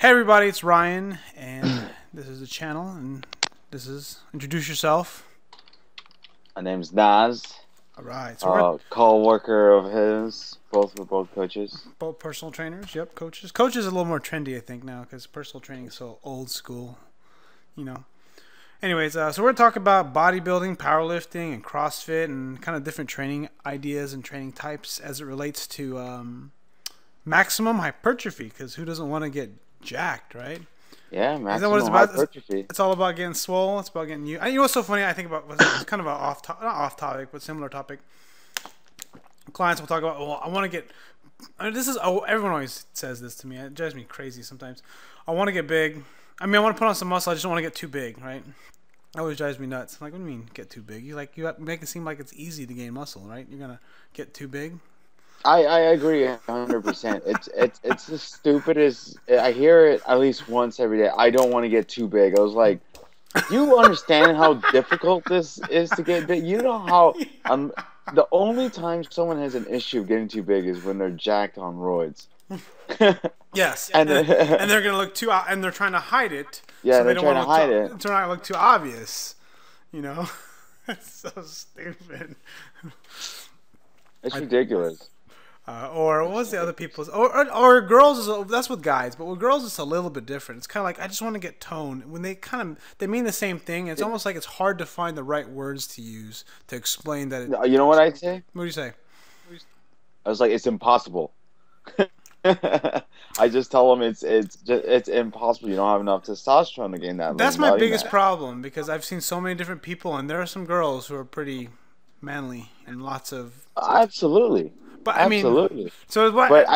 Hey everybody, it's Ryan, and this is the channel, and this is introduce yourself. My name's Naz, All right, so we're co-worker of his. We're both coaches. both personal trainers. Yep, coaches. Coach is a little more trendy, I think, now because personal training is so old school, you know. Anyways, so we're gonna talk about bodybuilding, powerlifting, and CrossFit, and kind of different training ideas and training types as it relates to maximum hypertrophy. Because who doesn't want to get jacked, right? Yeah, Is that what it's maximum about? hypertrophy. It's all about getting swole. It's about getting you. You know what's so funny? I think about it's kind of a not off topic, but similar topic. Clients will talk about, well, I want to get. This is everyone always says this to me. It drives me crazy sometimes. I want to get big. I mean, I want to put on some muscle. I just don't want to get too big, right? That always drives me nuts. I'm like, what do you mean get too big? You make it seem like it's easy to gain muscle, right? You're gonna get too big. I agree 100%. It's the stupidest. I hear it at least once every day. I don't want to get too big. I was like, do you understand how difficult this is to get big? You know how the only time someone has an issue getting too big is when they're jacked on roids. Yes, and and they're gonna look too, and they're trying to hide it. Yeah, so they're don't trying to hide it. It's not look too obvious, you know. It's so stupid. It's ridiculous. Or what was the other people's? Or girls is that's with guys, but with girls it's a little bit different. It's kind of like I just want to get toned. When they mean the same thing. It's almost like it's hard to find the right words to use to explain that. You know what I say? What do you say? I was like, it's impossible. I just tell them it's impossible. You don't have enough testosterone to gain that. That's my biggest problem because I've seen so many different people, and there are some girls who are pretty manly and lots of absolutely. But I mean, absolutely. So what? But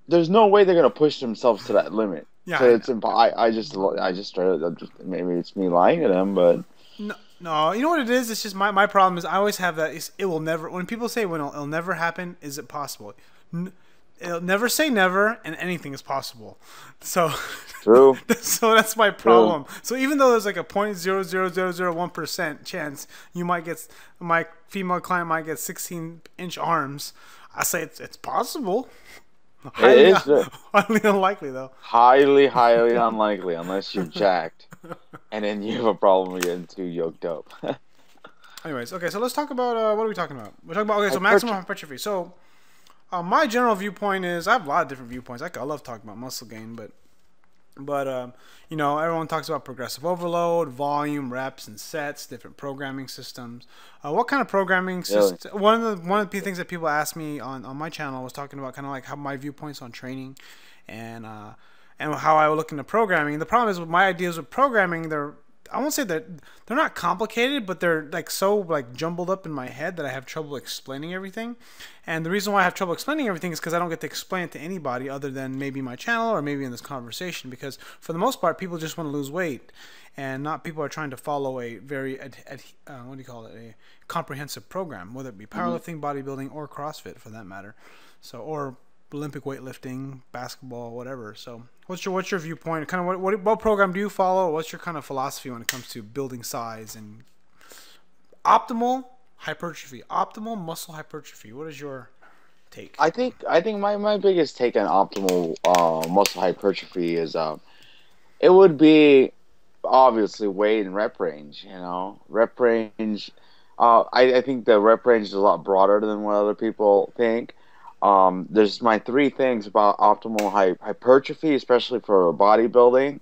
there's no way they're gonna push themselves to that limit. Yeah. So it's I just started. Maybe it's me lying to them, but no. You know what it is? It's just my problem is I always have that. It will never. When people say when it'll never happen, is it possible? It'll never say never, and anything is possible. So true. So that's my problem. True. So even though there's like a 0.00001% chance my female client might get 16-inch arms, I say it's possible. Highly unlikely though. Highly unlikely unless you're jacked, and then you have a problem getting too yoked up. Anyways, okay, so let's talk about what are we talking about? We're talking about so maximum hypertrophy. So. My general viewpoint is I have a lot of different viewpoints. I love talking about muscle gain, but you know, everyone talks about progressive overload, volume, reps, and sets, different programming systems. What kind of programming system? Really? One of the things that people asked me on my channel was talking about kind of like how my viewpoints on training, and how I would look into programming. The problem is with my ideas with programming, I won't say that they're not complicated, but they're like so like jumbled up in my head that I have trouble explaining everything. And the reason why I have trouble explaining everything is because I don't get to explain it to anybody other than maybe my channel or maybe in this conversation. Because for the most part, people just want to lose weight, and not people are trying to follow a very what do you call it, a comprehensive program, whether it be powerlifting, bodybuilding, or CrossFit for that matter. So or Olympic weightlifting, basketball, whatever. So what's your viewpoint? Kind of what program do you follow? What's your kind of philosophy when it comes to building size and optimal hypertrophy, optimal muscle hypertrophy? What is your take? I think my biggest take on optimal muscle hypertrophy is it would be obviously weight and rep range. You know, rep range. I think the rep range is a lot broader than what other people think. There's my three things about optimal hypertrophy, especially for bodybuilding,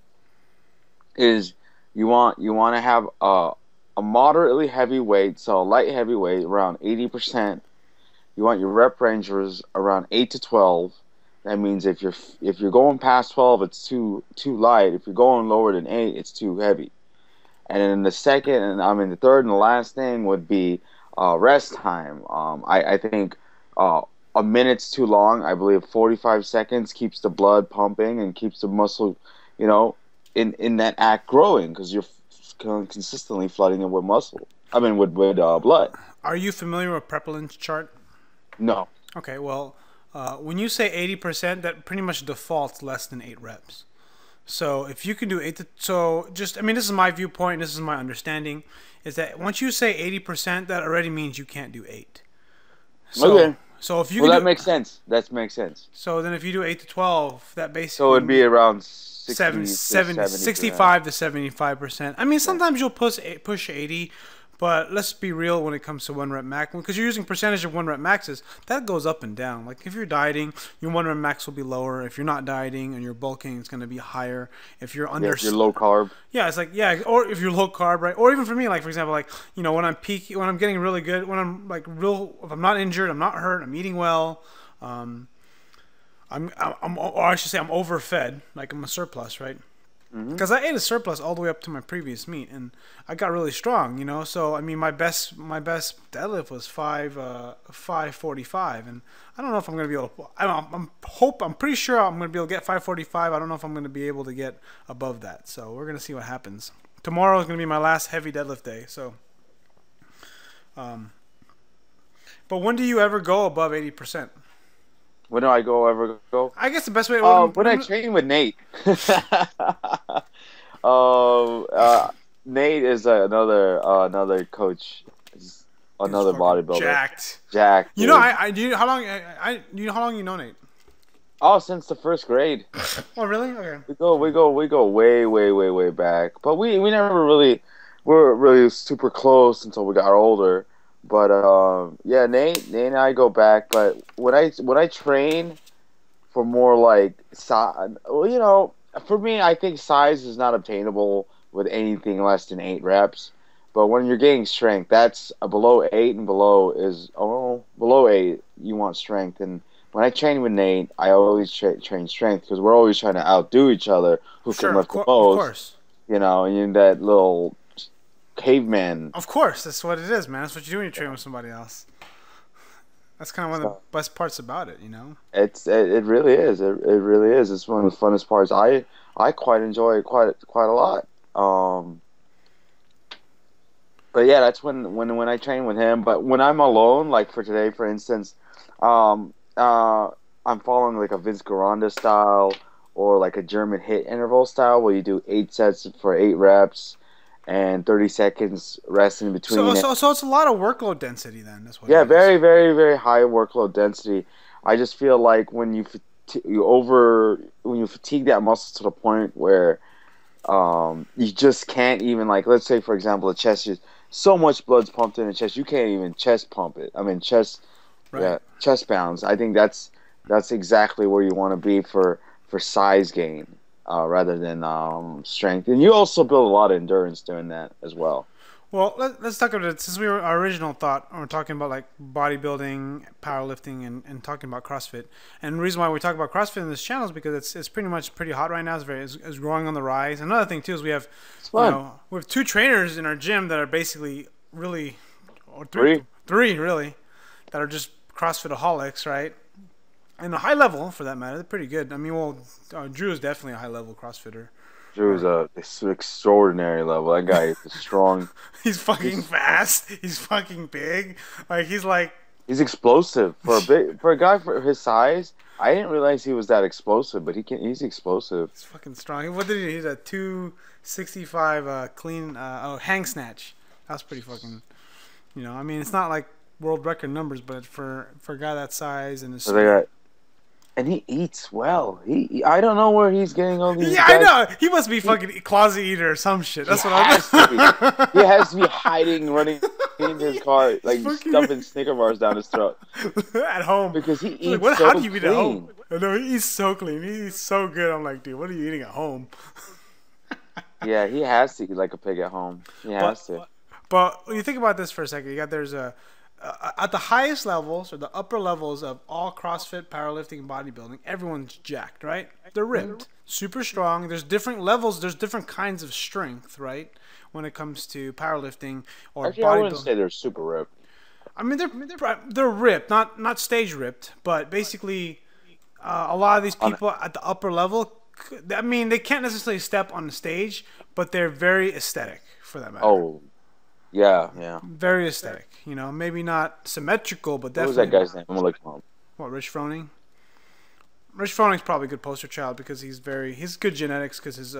is you want to have a moderately heavy weight, so light heavy weight around 80%. You want your rep ranges around 8 to 12. That means if you're going past 12, it's too light. If you're going lower than 8, it's too heavy. And then the third and the last thing would be rest time. I think a minute's too long. I believe 45 seconds keeps the blood pumping and keeps the muscle, you know, in that act growing because you're consistently flooding it with muscle. With blood. Are you familiar with Preplin's chart? No. Okay, well, when you say 80%, that pretty much defaults less than 8 reps. So if you can do this is my viewpoint, this is my understanding, is that once you say 80%, that already means you can't do 8. So, okay. So if you Well, can that do, makes sense. That makes sense. so then if you do 8 to 12, that So basically it'd be around 7, 60 to 7, 70%. 65 to 75%. I mean, Yeah. sometimes you'll push 80, but let's be real when it comes to one rep max, because you're using percentage of one rep maxes. That goes up and down. Like if you're dieting, your one rep max will be lower. If you're not dieting and you're bulking, it's going to be higher. If you're Yeah, under, if you're low carb. yeah, it's like yeah, or if you're low carb, right? Or even for me, like for example, like when I'm peaking, when I'm getting really good, when I'm like real, if I'm not injured, I'm not hurt, I'm eating well. Um, or I should say, I'm overfed, like I'm a surplus, right? Hmm. Because I ate a surplus all the way up to my previous meet, and I got really strong, So I mean, my best deadlift was 545, and I don't know if I'm gonna be able to. I'm pretty sure I'm gonna be able to get 545. I don't know if I'm gonna be able to get above that. So we're gonna see what happens. Tomorrow is gonna be my last heavy deadlift day. So, but when do you ever go above 80%? When do I ever go? I guess the best way. When I train with Nate. Nate is another coach, another bodybuilder. Jacked. Jacked. You know, I do. You, how long? You know how long you know Nate? Oh, since the first grade. Oh, really? Okay. We go way back. But we never really were really super close until we got older. But yeah, Nate and I go back. But when I train for more like size, well, for me, I think size is not obtainable with anything less than 8 reps. But when you're getting strength, that's below 8 and below is below 8 you want strength. And when I train with Nate, I always train strength because we're always trying to outdo each other who can lift the most. Of course. And you're that little caveman. Of course, that's what it is, man. That's what you do when you train with somebody else. That's kind of one of the best parts about it, It really is. It really is. It's one of the funnest parts. I quite enjoy it quite a lot. But yeah, that's when I train with him. But when I'm alone, like for today, for instance, I'm following like a Vince Gironda style or like a German hit interval style where you do 8 sets for 8 reps and 30 seconds rest in between. So it's a lot of workload density then. That's what. Yeah, very, very, very high workload density. I just feel like when you fatigue that muscle to the point where you just can't even, like, let's say for example the chest is so much blood's pumped in the chest you can't even chest pump it. I mean chest bounds. I think that's exactly where you want to be for size gain. Rather than strength, and you also build a lot of endurance doing that as well. Well, let's talk about it. Since our original thought, we're talking about like bodybuilding, powerlifting, and talking about CrossFit. And the reason why we talk about CrossFit in this channel is because it's pretty hot right now. It's growing on the rise. Another thing too is we have 2 trainers in our gym that are basically really, or three really, that are just CrossFitaholics, right? And a high level, for that matter, they're pretty good. I mean, well, Drew is definitely a high level CrossFitter. Drew is an extraordinary level. That guy is strong. He's fast. He's fucking big. Like he's explosive for a guy for his size. I didn't realize he was that explosive, but he's explosive. He's fucking strong. What did he do? He did a 265 clean hang snatch. That's pretty fucking. I mean, it's not like world record numbers, but for a guy that size and his. And he eats well. I don't know where he's getting all these. Yeah, guys. I know. He must be fucking closet eater or some shit. That's what I'm. He has to be hiding, running in his car, like stuffing Snicker bars down his throat. At home. Because he eats how do you eat at home? No, he eats so clean. He eats so good. I'm like, dude, what are you eating at home? Yeah, he has to eat like a pig at home. He has to. But when you think about this for a second, there's at the highest levels or the upper levels of all CrossFit, powerlifting, and bodybuilding, everyone's jacked, right? They're ripped, super strong. There's different levels. There's different kinds of strength, right? When it comes to powerlifting or bodybuilding. I wouldn't say they're super ripped. I mean, they're ripped, not stage ripped, but basically, a lot of these people at the upper level, I mean, they can't necessarily step on the stage, but they're very aesthetic for that matter. Oh. Yeah. Very aesthetic. Maybe not symmetrical, but definitely. What was that guy's name? I'm gonna look him up. What, Rich Froning? Rich Froning's probably a good poster child because he's good genetics because he's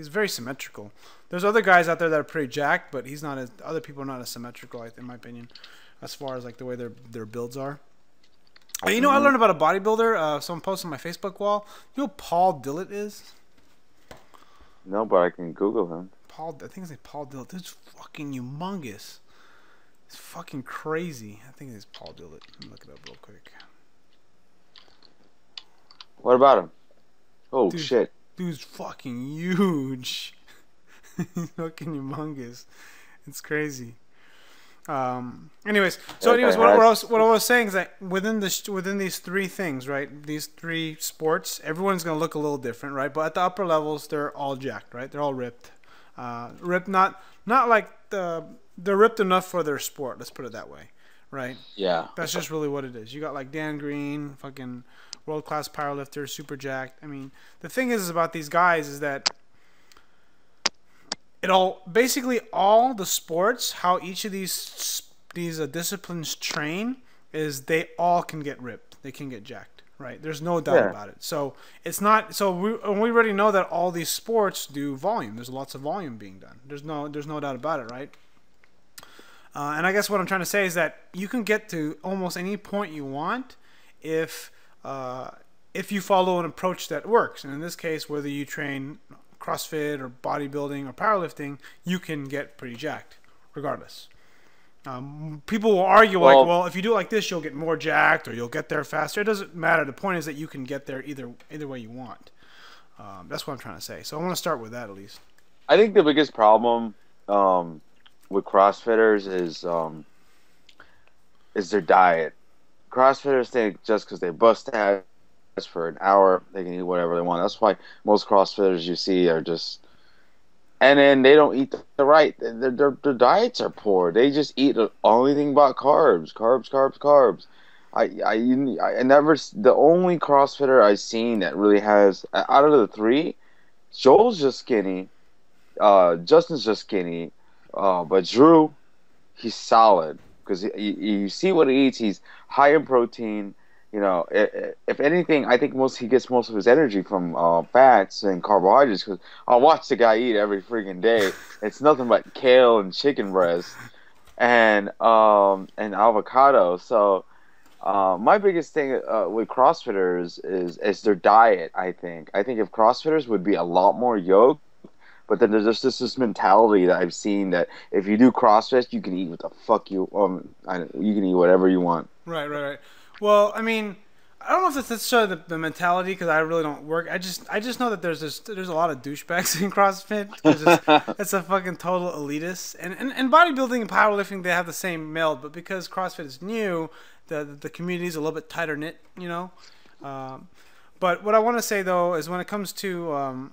very symmetrical. There's other guys out there that are pretty jacked, but other people are not as symmetrical, in my opinion, as far as like the way their builds are. You know, I learned about a bodybuilder. Someone posted on my Facebook wall. You know who Paul Dillett is? No, but I can Google him. I think it's like Paul Dillett. This is fucking humongous. It's fucking crazy. I think it's Paul Dillett. Let me look it up real quick. What about him? Oh, shit. Dude's fucking huge. He's fucking humongous. It's crazy. Anyways, what I was saying is that within these three things, right? These three sports, everyone's gonna look a little different, right? But at the upper levels, they're all jacked, right? They're all ripped, ripped. Not like they're ripped enough for their sport. Let's put it that way, right? Yeah. That's just really what it is. You got like Dan Green, fucking world class powerlifter, super jacked. I mean, the thing is about these guys is that basically all the sports, how each of these disciplines train is they all can get ripped, they can get jacked, right? There's no doubt about it. So it's not. So we already know that all these sports do volume. There's lots of volume being done. There's no doubt about it, right? And I guess what I'm trying to say is that you can get to almost any point you want if you follow an approach that works. And in this case, whether you train CrossFit or bodybuilding or powerlifting, you can get pretty jacked regardless. People will argue well, if you do it like this, you'll get more jacked or you'll get there faster. It doesn't matter. The point is that you can get there either way you want. That's what I'm trying to say. So I want to start with that at least. I think the biggest problem with CrossFitters is their diet. CrossFitters think just because they bust ass for an hour, they can eat whatever they want. That's why most CrossFitters you see are just, and then they don't eat the right. Their diets are poor. They just eat only thing about carbs. I never. The only CrossFitter I've seen that really has, out of the three, Joel's just skinny, Justin's just skinny, but Drew, he's solid because you see what he eats. He's high in protein. You know, if anything, I think he gets most of his energy from fats and carbohydrates. Because I watch the guy eat every freaking day. It's nothing but kale and chicken breast and avocado. So my biggest thing with CrossFitters is their diet. I think if CrossFitters would be a lot more yoked, but then there's just this mentality that I've seen that if you do CrossFit, you can eat what the fuck you can eat whatever you want. Right. Well, I mean, I don't know if that's necessarily the mentality because I really don't work. I just know that there's a lot of douchebags in CrossFit because it's a fucking total elitist. And bodybuilding and powerlifting, they have the same meld, but because CrossFit is new, the community is a little bit tighter knit, you know. But what I want to say though is when it comes to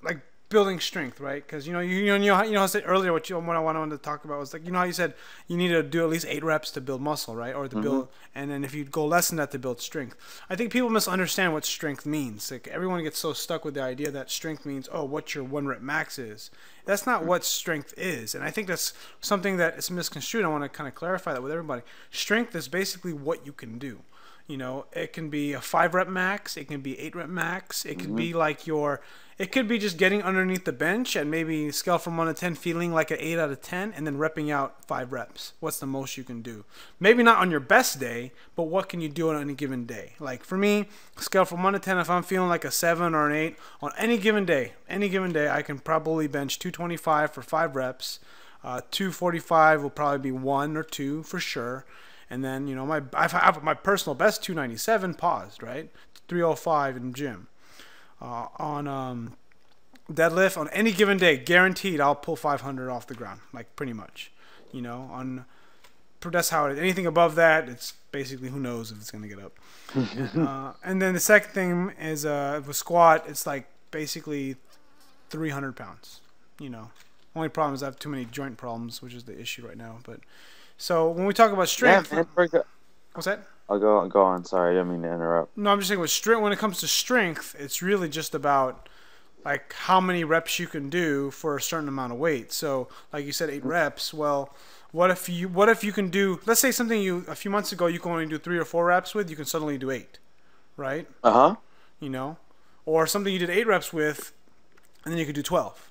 like building strength, right? Because you know I said earlier what I wanted to talk about was like, you know how you said you need to do at least 8 reps to build muscle, right? Or to build, and then if you go less than that to build strength. I think people misunderstand what strength means. Like everyone gets so stuck with the idea that strength means what your 1 rep max is. That's not what strength is, and I think that's something that is misconstrued. I want to kind of clarify that with everybody. Strength is basically what you can do. You know, it can be a 5 rep max, it can be 8 rep max, it can be like it could be just getting underneath the bench and maybe scale from 1 to 10 feeling like an 8 out of 10 and then repping out 5 reps. What's the most you can do? Maybe not on your best day, but what can you do on any given day? Like for me, scale from 1 to 10, if I'm feeling like a 7 or an 8 on any given day, I can probably bench 225 for 5 reps. 245 will probably be 1 or 2 for sure. And then, you know, I have my personal best 297 paused, right? 305 in gym. On deadlift on any given day, guaranteed I'll pull 500 off the ground, like pretty much. You know, that's how it is. Anything above that, it's basically who knows if it's gonna get up. And then the second thing is with squat, it's like basically 300 pounds. You know, only problem is I have too many joint problems, which is the issue right now. But so when we talk about strength, what's that? I'll go on. Sorry, I didn't mean to interrupt. No, I'm just saying with strength. When it comes to strength, it's really just about like how many reps you can do for a certain amount of weight. So, like you said, 8 reps. Well, what if you can do? Let's say something a few months ago you can only do 3 or 4 reps with. You can suddenly do 8, right? You know, or something you did 8 reps with, and then you could do 12,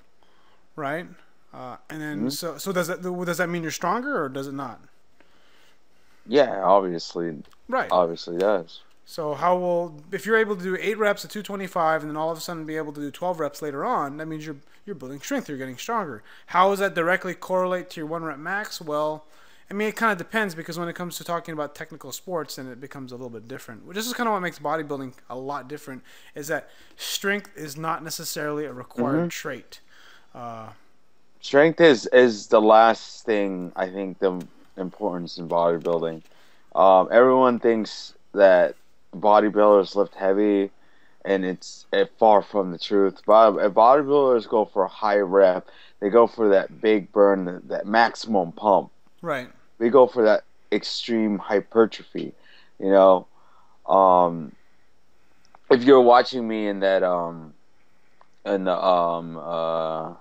right? And then so does that mean you're stronger or does it not? Yeah, obviously, Right. obviously does. So how will if you're able to do 8 reps at 225 and then all of a sudden be able to do 12 reps later on, that means you're building strength, you're getting stronger. How does that directly correlate to your 1 rep max? Well, I mean it kind of depends because when it comes to talking about technical sports, then it becomes a little bit different. This is kind of what makes bodybuilding a lot different is that strength is not necessarily a required Hmm. trait. Uh, Strength is the last thing I think the importance in bodybuilding. Everyone thinks that bodybuilders lift heavy, and it's far from the truth. Bodybuilders go for a high rep. They go for that big burn, that maximum pump. right. They go for that extreme hypertrophy. You know, um, if you're watching me in that in the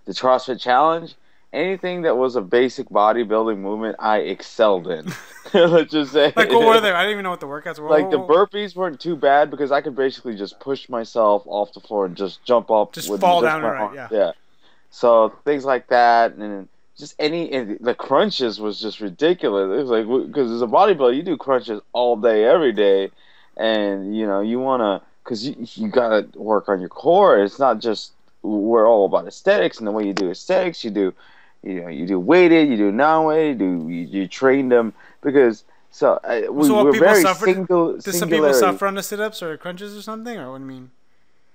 CrossFit Challenge, anything that was a basic bodybuilding movement, I excelled in. Let's just Like what were say. they? I didn't even know what the workouts were. Like the burpees weren't too bad because I could basically just push myself off the floor and just jump up Just with fall just down my right, arms. yeah. Yeah. So things like that, and just and the crunches was just ridiculous. It was like because as a bodybuilder, you do crunches all day, every day, and you wanna because you gotta work on your core. It's not just we're all about aesthetics, and the way you do aesthetics, you do weighted, you do non-weighted, you train them because So what we're people very suffer? Did some people singularity. suffer on the sit-ups or crunches or something, or what do you mean?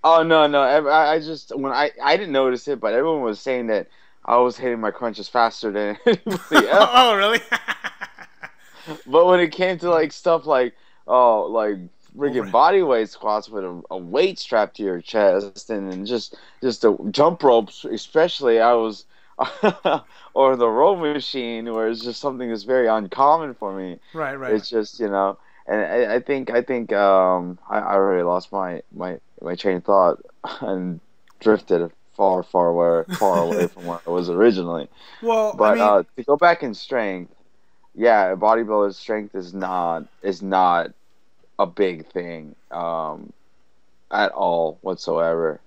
Oh no, no. I just when I didn't notice it, but everyone was saying that I was hitting my crunches faster than anybody else. Oh, really? But when it came to like stuff like like freaking Over. body weight squats with a weight strapped to your chest and just the jump ropes, especially I was or the row machine where it's just something that's very uncommon for me. Right, right. It's just and I think I already lost my train of thought and drifted far away from where I was originally. Well, I But mean, to go back in strength, yeah, a bodybuilder's strength is not a big thing at all whatsoever.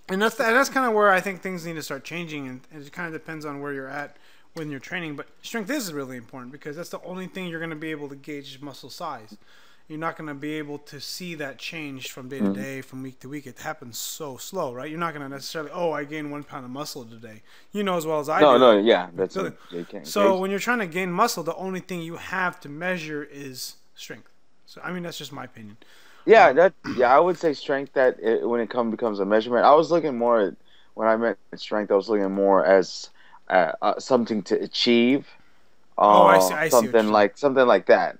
and that's kind of where I think things need to start changing, and it kind of depends on where you're at when you're training. But strength is really important because that's the only thing you're going to be able to gauge muscle size. You're not going to be able to see that change from day to Mhm. day, from week to week. It happens so slow, right? You're not going to necessarily, oh, I gained 1 pound of muscle today. You know as well as I No, do no, that. yeah, that's a you can't So gauge. when you're trying to gain muscle, the only thing you have to measure is strength. So I mean that's just my opinion. Yeah, Uh, I would say strength when it becomes a measurement. I was looking more at when I meant strength. I was looking more as something to achieve, oh, I see. I see what you're saying. something like that.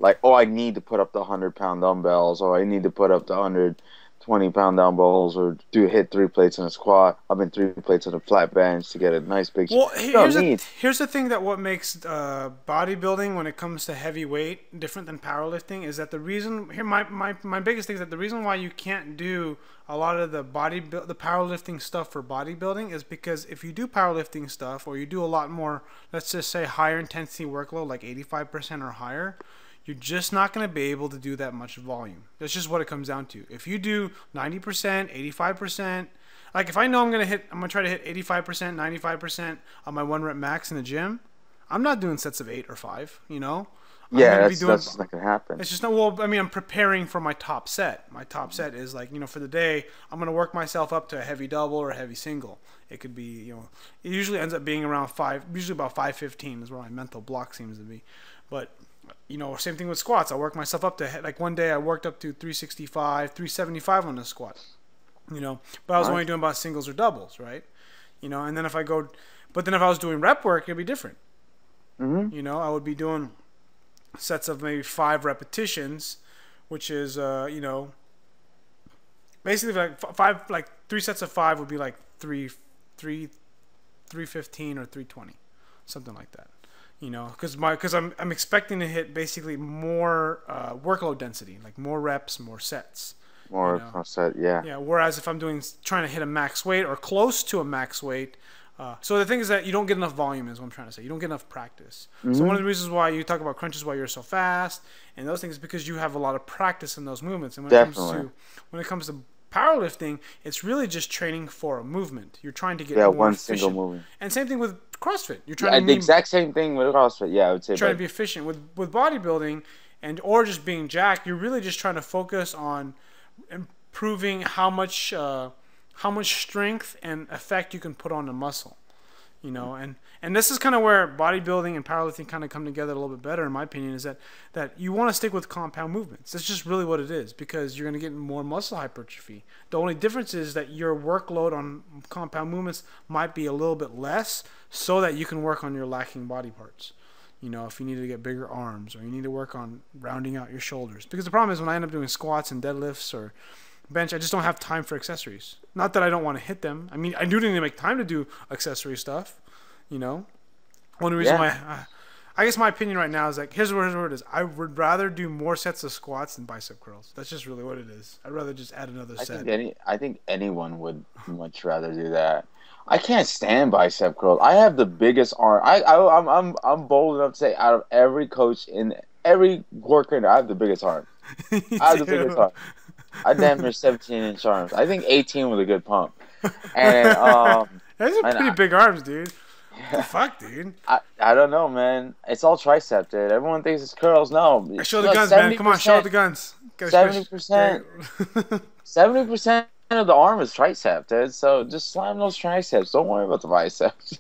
Like oh, I need to put up the 100 pound dumbbells, or I need to put up the 120 pound dumbbells, or hit 3 plates in a squat. I mean 3 plates on a flat bench to get a nice big. Well, You don't need. here's the thing that what makes bodybuilding when it comes to heavy weight different than powerlifting is that the reason here my biggest thing is that the reason why you can't do a lot of the the powerlifting stuff for bodybuilding is because if you do powerlifting stuff or you do a lot more, let's just say higher intensity workload like 85% or higher, you're just not going to be able to do that much volume. That's just what it comes down to. If you do 90%, 85%, like if I know I'm gonna try to hit 85%, 95% on my 1 rep max in the gym, I'm not doing sets of 8 or 5. I'm Yeah, gonna be doing. that's not gonna happen. It's just not. Well, I mean, I'm preparing for my top set. My top set is like for the day, I'm gonna work myself up to a heavy double or a heavy single. It could be it usually ends up being around usually about 515 is where my mental block seems to be, but. Same thing with squats. I work myself up to like one day I worked up to 365, 375 on a squat. But I was only Nice. doing about singles or doubles, right? And then but then if I was doing rep work, it'd be different. Hmm. I would be doing sets of maybe 5 repetitions, which is, basically like 3 sets of 5 would be like 315 or 320, something like that. Because I'm expecting to hit basically more workload density, like more reps, more sets. You More know, upset, yeah. Yeah, whereas if I'm trying to hit a max weight or close to a max weight, so the thing is that you don't get enough volume is what I'm trying to say. You don't get enough practice. So one Hmm. of the reasons why you talk about crunches why you're so fast and those things is because you have a lot of practice in those movements. And Definitely. when it comes to powerlifting, it's really just training for a movement. You're trying to get Yeah, more one single efficient. movement. And same thing with CrossFit. You're Yeah, trying the to exact same thing with CrossFit. Yeah, I would say. trying to But be efficient with bodybuilding or just being jacked. You're really just trying to focus on improving how much strength and effect you can put on the muscle. And this is kind of where bodybuilding and powerlifting kind of come together a little bit better, in my opinion, is that you want to stick with compound movements. That's just really what it is, because you're going to get more muscle hypertrophy. The only difference is that your workload on compound movements might be a little bit less, so that you can work on your lacking body parts. If you need to get bigger arms, or you need to work on rounding out your shoulders. Because the problem is, when I end up doing squats and deadlifts or bench, I just don't have time for accessories. Not that I don't want to hit them. I mean, I do need to make time to do accessory stuff. One reason why, I guess my opinion right now is like, here's what it is. I would rather do more sets of squats than bicep curls. That's just really what it is. I'd rather just add another set. I think anyone would much rather do that. I can't stand bicep curls. I have the biggest arm. I'm bold enough to say, out of every coach in every worker, I have the biggest arm. I have the biggest arm. I damn near 17-inch arms. I think 18 was a good pump. And those are pretty big arms, dude. What the fuck, dude? I don't know, man. It's all tricep, dude. Everyone thinks it's curls. No. Show the guns, man. Come on, show the guns. 70%. 70% of the arm is tricep, dude. So just slam those triceps. Don't worry about the biceps.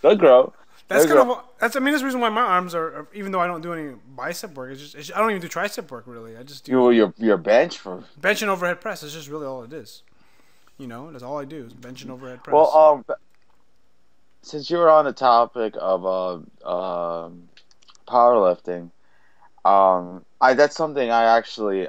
They'll grow. That's the reason why my arms are, even though I don't do any bicep work, I don't even do tricep work really. I just do your bench and overhead press. Is just really all it is. That's all I do is bench and overhead press. Well, since you were on the topic of powerlifting, that's something I actually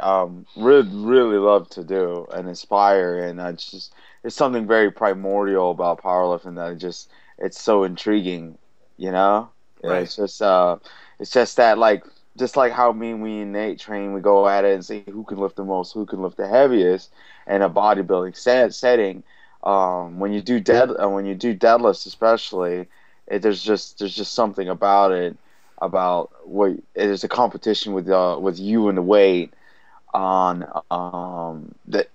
really love to do and aspire, and it's something very primordial about powerlifting that it's so intriguing. Right. It's just that, like, just like how me and we and Nate train, we go at it and see who can lift the most, who can lift the heaviest in a bodybuilding setting. When you do deadlifts, especially, there's just something about it, about what there's a competition with you and the weight on that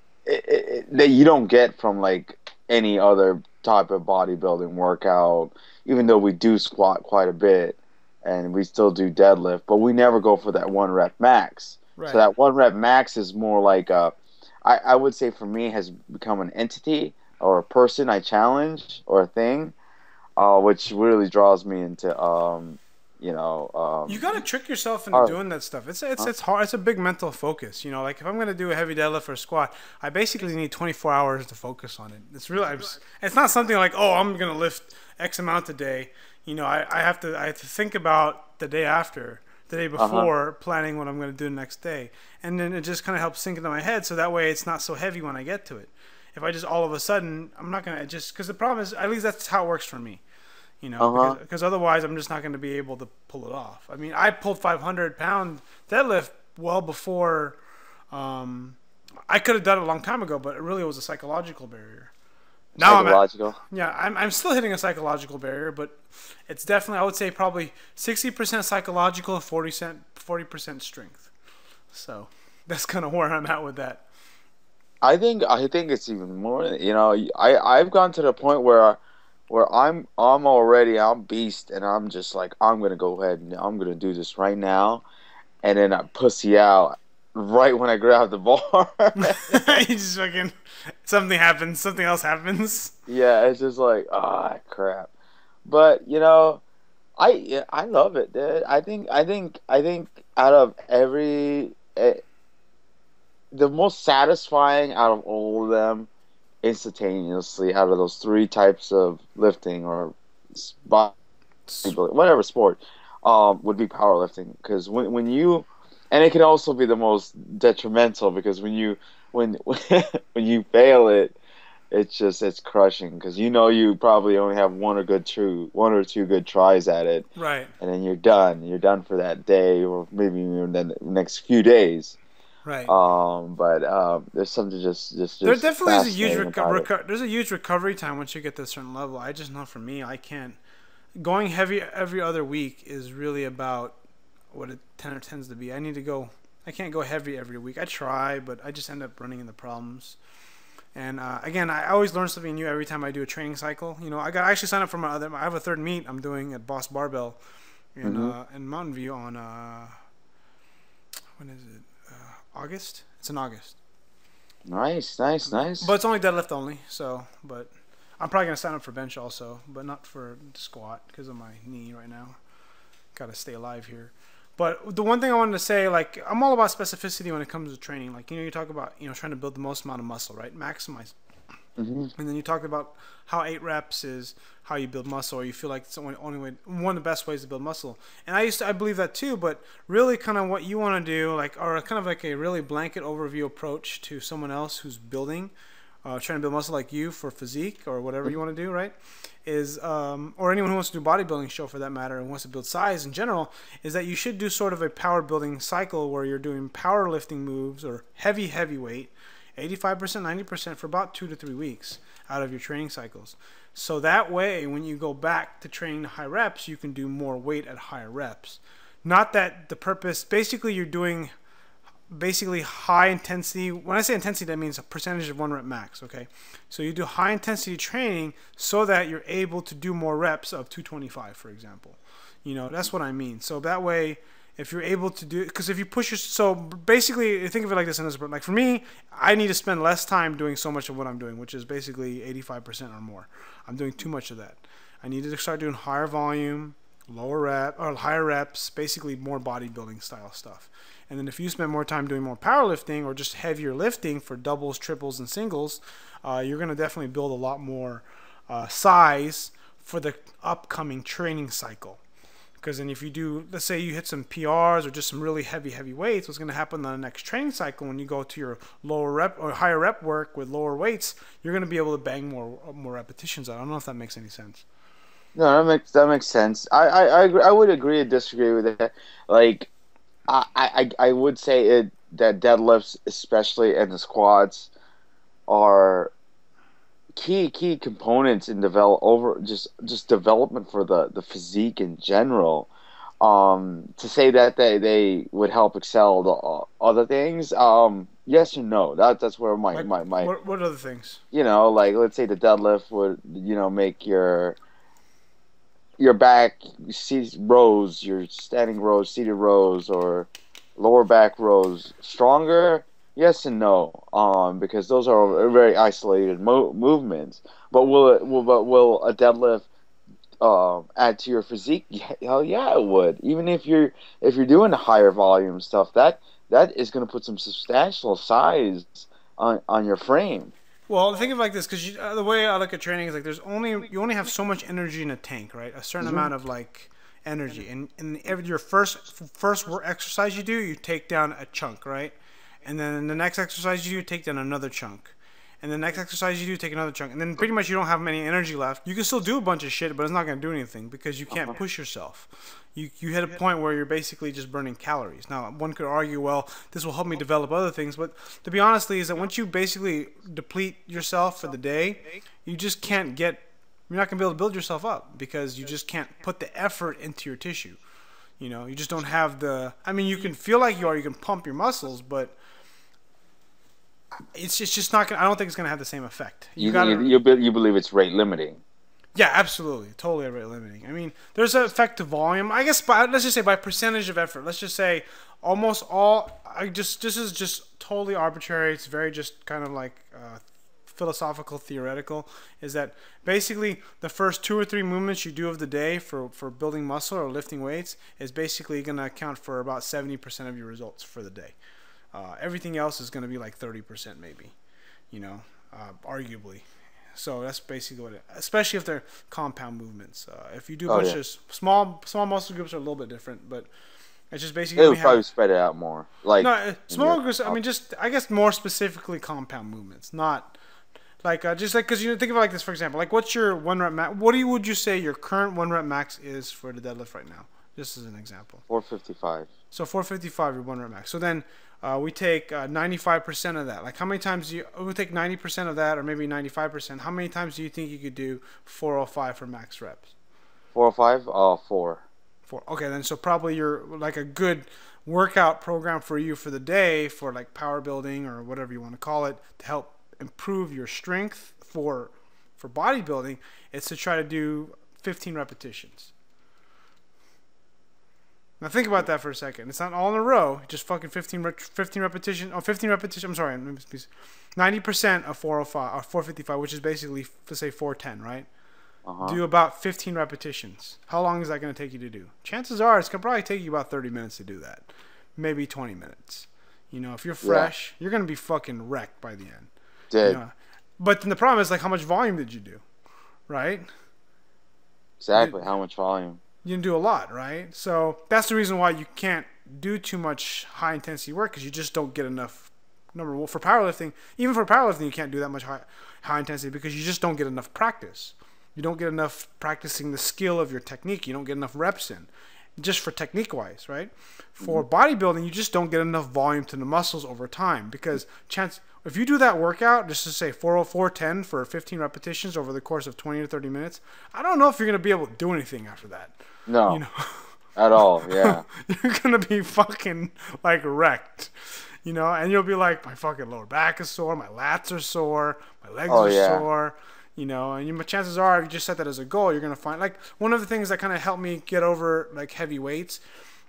you don't get from like any other type of bodybuilding workout. Even though we do squat quite a bit and we still do deadlift, but we never go for that 1 rep max. Right. So that 1 rep max is more like I would say for me has become an entity or a person I challenge or a thing, which really draws me into you gotta trick yourself into doing that stuff. It's hard. It's a big mental focus. Like if I'm gonna do a heavy deadlift or a squat, I basically need 24 hours to focus on it. It's really, it's not something like, oh, I'm gonna lift X amount today. I have to think about the day after, the day before, planning what I'm gonna do the next day, and then it just kind of helps sink into my head. So that way, it's not so heavy when I get to it. If I just all of a sudden, I'm not gonna because the problem is, at least that's how it works for me. Because otherwise I'm just not going to be able to pull it off. I mean, I pulled 500-pound deadlift well before. I could have done it a long time ago, but it really was a psychological barrier. Now I'm still hitting a psychological barrier, but it's definitely, I would say, probably 60% psychological, 40% strength. So that's kind of where I'm at with that. I think it's even more. I've gone to the point where I'm beast, and I'm just like, I'm gonna go ahead and I'm gonna do this right now, and then I pussy out right when I grab the bar. You just fucking, something happens, something else happens. Yeah, it's just like, crap. But I love it, dude. I think out of every, the most satisfying out of all of them, instantaneously, out of those 3 types of lifting or whatever sport, would be powerlifting. Because when you, and it can also be the most detrimental, because when you fail it, it's crushing, because you probably only have one or two good tries at it, right? And then you're done for that day, or maybe even the next few days. Right. But there's something just there definitely is a huge there's a huge recovery time once you get to a certain level. I just know for me, I can't. Going heavy every other week is really about what it tends to be. I can't go heavy every week. I try, but I just end up running into problems. And again, I always learn something new every time I do a training cycle. You know, I actually signed up for I have a third meet I'm doing at Boss Barbell in Mountain View on when is it? August. It's in August. Nice, nice, nice. But it's only deadlift only. So, but I'm probably gonna sign up for bench also, but not for squat because of my knee right now. Got to stay alive here. But the one thing I wanted to say, like, I'm all about specificity when it comes to training. Like, you know, you talk about, you know, trying to build the most amount of muscle, right? Maximize. And then you talked about how 8 reps is how you build muscle, or you feel like it's the only way, one of the best ways to build muscle. And I believe that too, but really kind of what you want to do, like, or kind of like a really blanket overview approach to someone else who's building, trying to build muscle like you for physique or whatever you want to do, right? Is or anyone who wants to do bodybuilding show for that matter and wants to build size in general, is that you should do sort of a power building cycle where you're doing powerlifting moves or heavy weight, 85%, 90% for about 2 to 3 weeks out of your training cycles. So that way, when you go back to training high reps, you can do more weight at higher reps. Not that the purpose, basically you're doing basically high intensity. When I say intensity, that means a percentage of 1 rep max, okay? So you do high intensity training so that you're able to do more reps of 225, for example. You know, that's what I mean. So that way, if you're able to do, because if you push your, so basically think of it like this, like for me, I need to spend less time doing so much of what I'm doing, which is basically 85% or more. I'm doing too much of that. I need to start doing higher volume, lower rep, or higher reps, basically more bodybuilding style stuff. And then if you spend more time doing more powerlifting or just heavier lifting for doubles, triples, and singles, you're going to definitely build a lot more size for the upcoming training cycle. Because then if you do, let's say you hit some PRs or just some really heavy weights, what's going to happen on the next training cycle when you go to your lower rep or higher rep work with lower weights, you're going to be able to bang more repetitions out. I don't know if that makes any sense. No, that makes sense. I would agree or disagree with that. Like, I would say that deadlifts, especially and the squats, are key components in just development for the physique in general. To say that they would help excel the other things, yes and no. That's where my what other things? You know, like let's say the deadlift would, you know, make your back rows, your standing rows, seated rows, or lower back rows stronger. Yes and no, because those are very isolated movements. But will a deadlift add to your physique? Hell yeah, it would. Even if you're doing the higher volume stuff, that is going to put some substantial size on your frame. Well, think of it like this, because the way I look at training is like you only have so much energy in a tank, right? A certain amount of like energy, and your first work exercise you do, you take down a chunk, right? And then the next exercise you do, take down another chunk. And the next exercise you do, take another chunk. And then pretty much you don't have any energy left. You can still do a bunch of shit, but it's not going to do anything because you can't push yourself. You hit a point where you're basically just burning calories. Now, one could argue, well, this will help me develop other things. But to be honest, is that once you basically deplete yourself for the day, you just can't you're not going to be able to build yourself up because you just can't put the effort into your tissue. You know, you just don't have I mean, you can feel like you can pump your muscles, but it's just not gonna. I don't think it's gonna have the same effect. You believe it's rate limiting? Yeah, absolutely, totally rate limiting. I mean, there's an effect to volume. I guess let's just say by percentage of effort. Let's just say almost all. This is just totally arbitrary. It's very just kind of like philosophical, theoretical. Is that basically the first 2 or 3 movements you do of the day for building muscle or lifting weights is basically gonna account for about 70% of your results for the day. Everything else is going to be like 30% maybe, you know, arguably. So that's basically what especially if they're compound movements. If you do a bunch of small muscle groups are a little bit different, but it's just basically. It would probably spread it out more. Like no, small groups. I mean, just I guess more specifically compound movements, not like just like because you think of it like this. For example, like what's your 1 rep max? Would you say your current 1 rep max is for the deadlift right now? Just as an example. 455. So 455 your 1 rep max. So then. We take 95% of that. Like how many times we take 90% of that, or maybe 95%. How many times do you think you could do 405 for max reps? 405? 4. 4. Okay, then so probably you're like a good workout program for you for the day for like power building or whatever you want to call it to help improve your strength for bodybuilding, it's to try to do 15 repetitions. Now think about that for a second. It's not all in a row. Just fucking 15 repetition. Oh, 15 repetition. I'm sorry. 90% of 405 or 455, which is basically, let's say 410, right? Do about 15 repetitions. How long is that going to take you to do? Chances are it's going to probably take you about 30 minutes to do that. Maybe 20 minutes. You know, if you're fresh, you're going to be fucking wrecked by the end. Dude. You know? But then the problem is, like, how much volume did you do? Right? Exactly. How much volume? You didn't do a lot, right? So that's the reason why you can't do too much high intensity work, because you just don't get enough. Number one, for powerlifting, even for powerlifting, you can't do that much high intensity because you just don't get enough practice. You don't get enough practicing the skill of your technique. You don't get enough reps in, just for technique wise, right? For bodybuilding, you just don't get enough volume to the muscles over time, because if you do that workout, just to say 404-10 for 15 repetitions over the course of 20 to 30 minutes, I don't know if you're going to be able to do anything after that. No. You know? At all, yeah. You're going to be fucking, like, wrecked. You know? And you'll be like, my fucking lower back is sore, my lats are sore, my legs are sore. You know, and chances are, if you just set that as a goal, you're going to find, like, one of the things that kind of helped me get over, like, heavy weights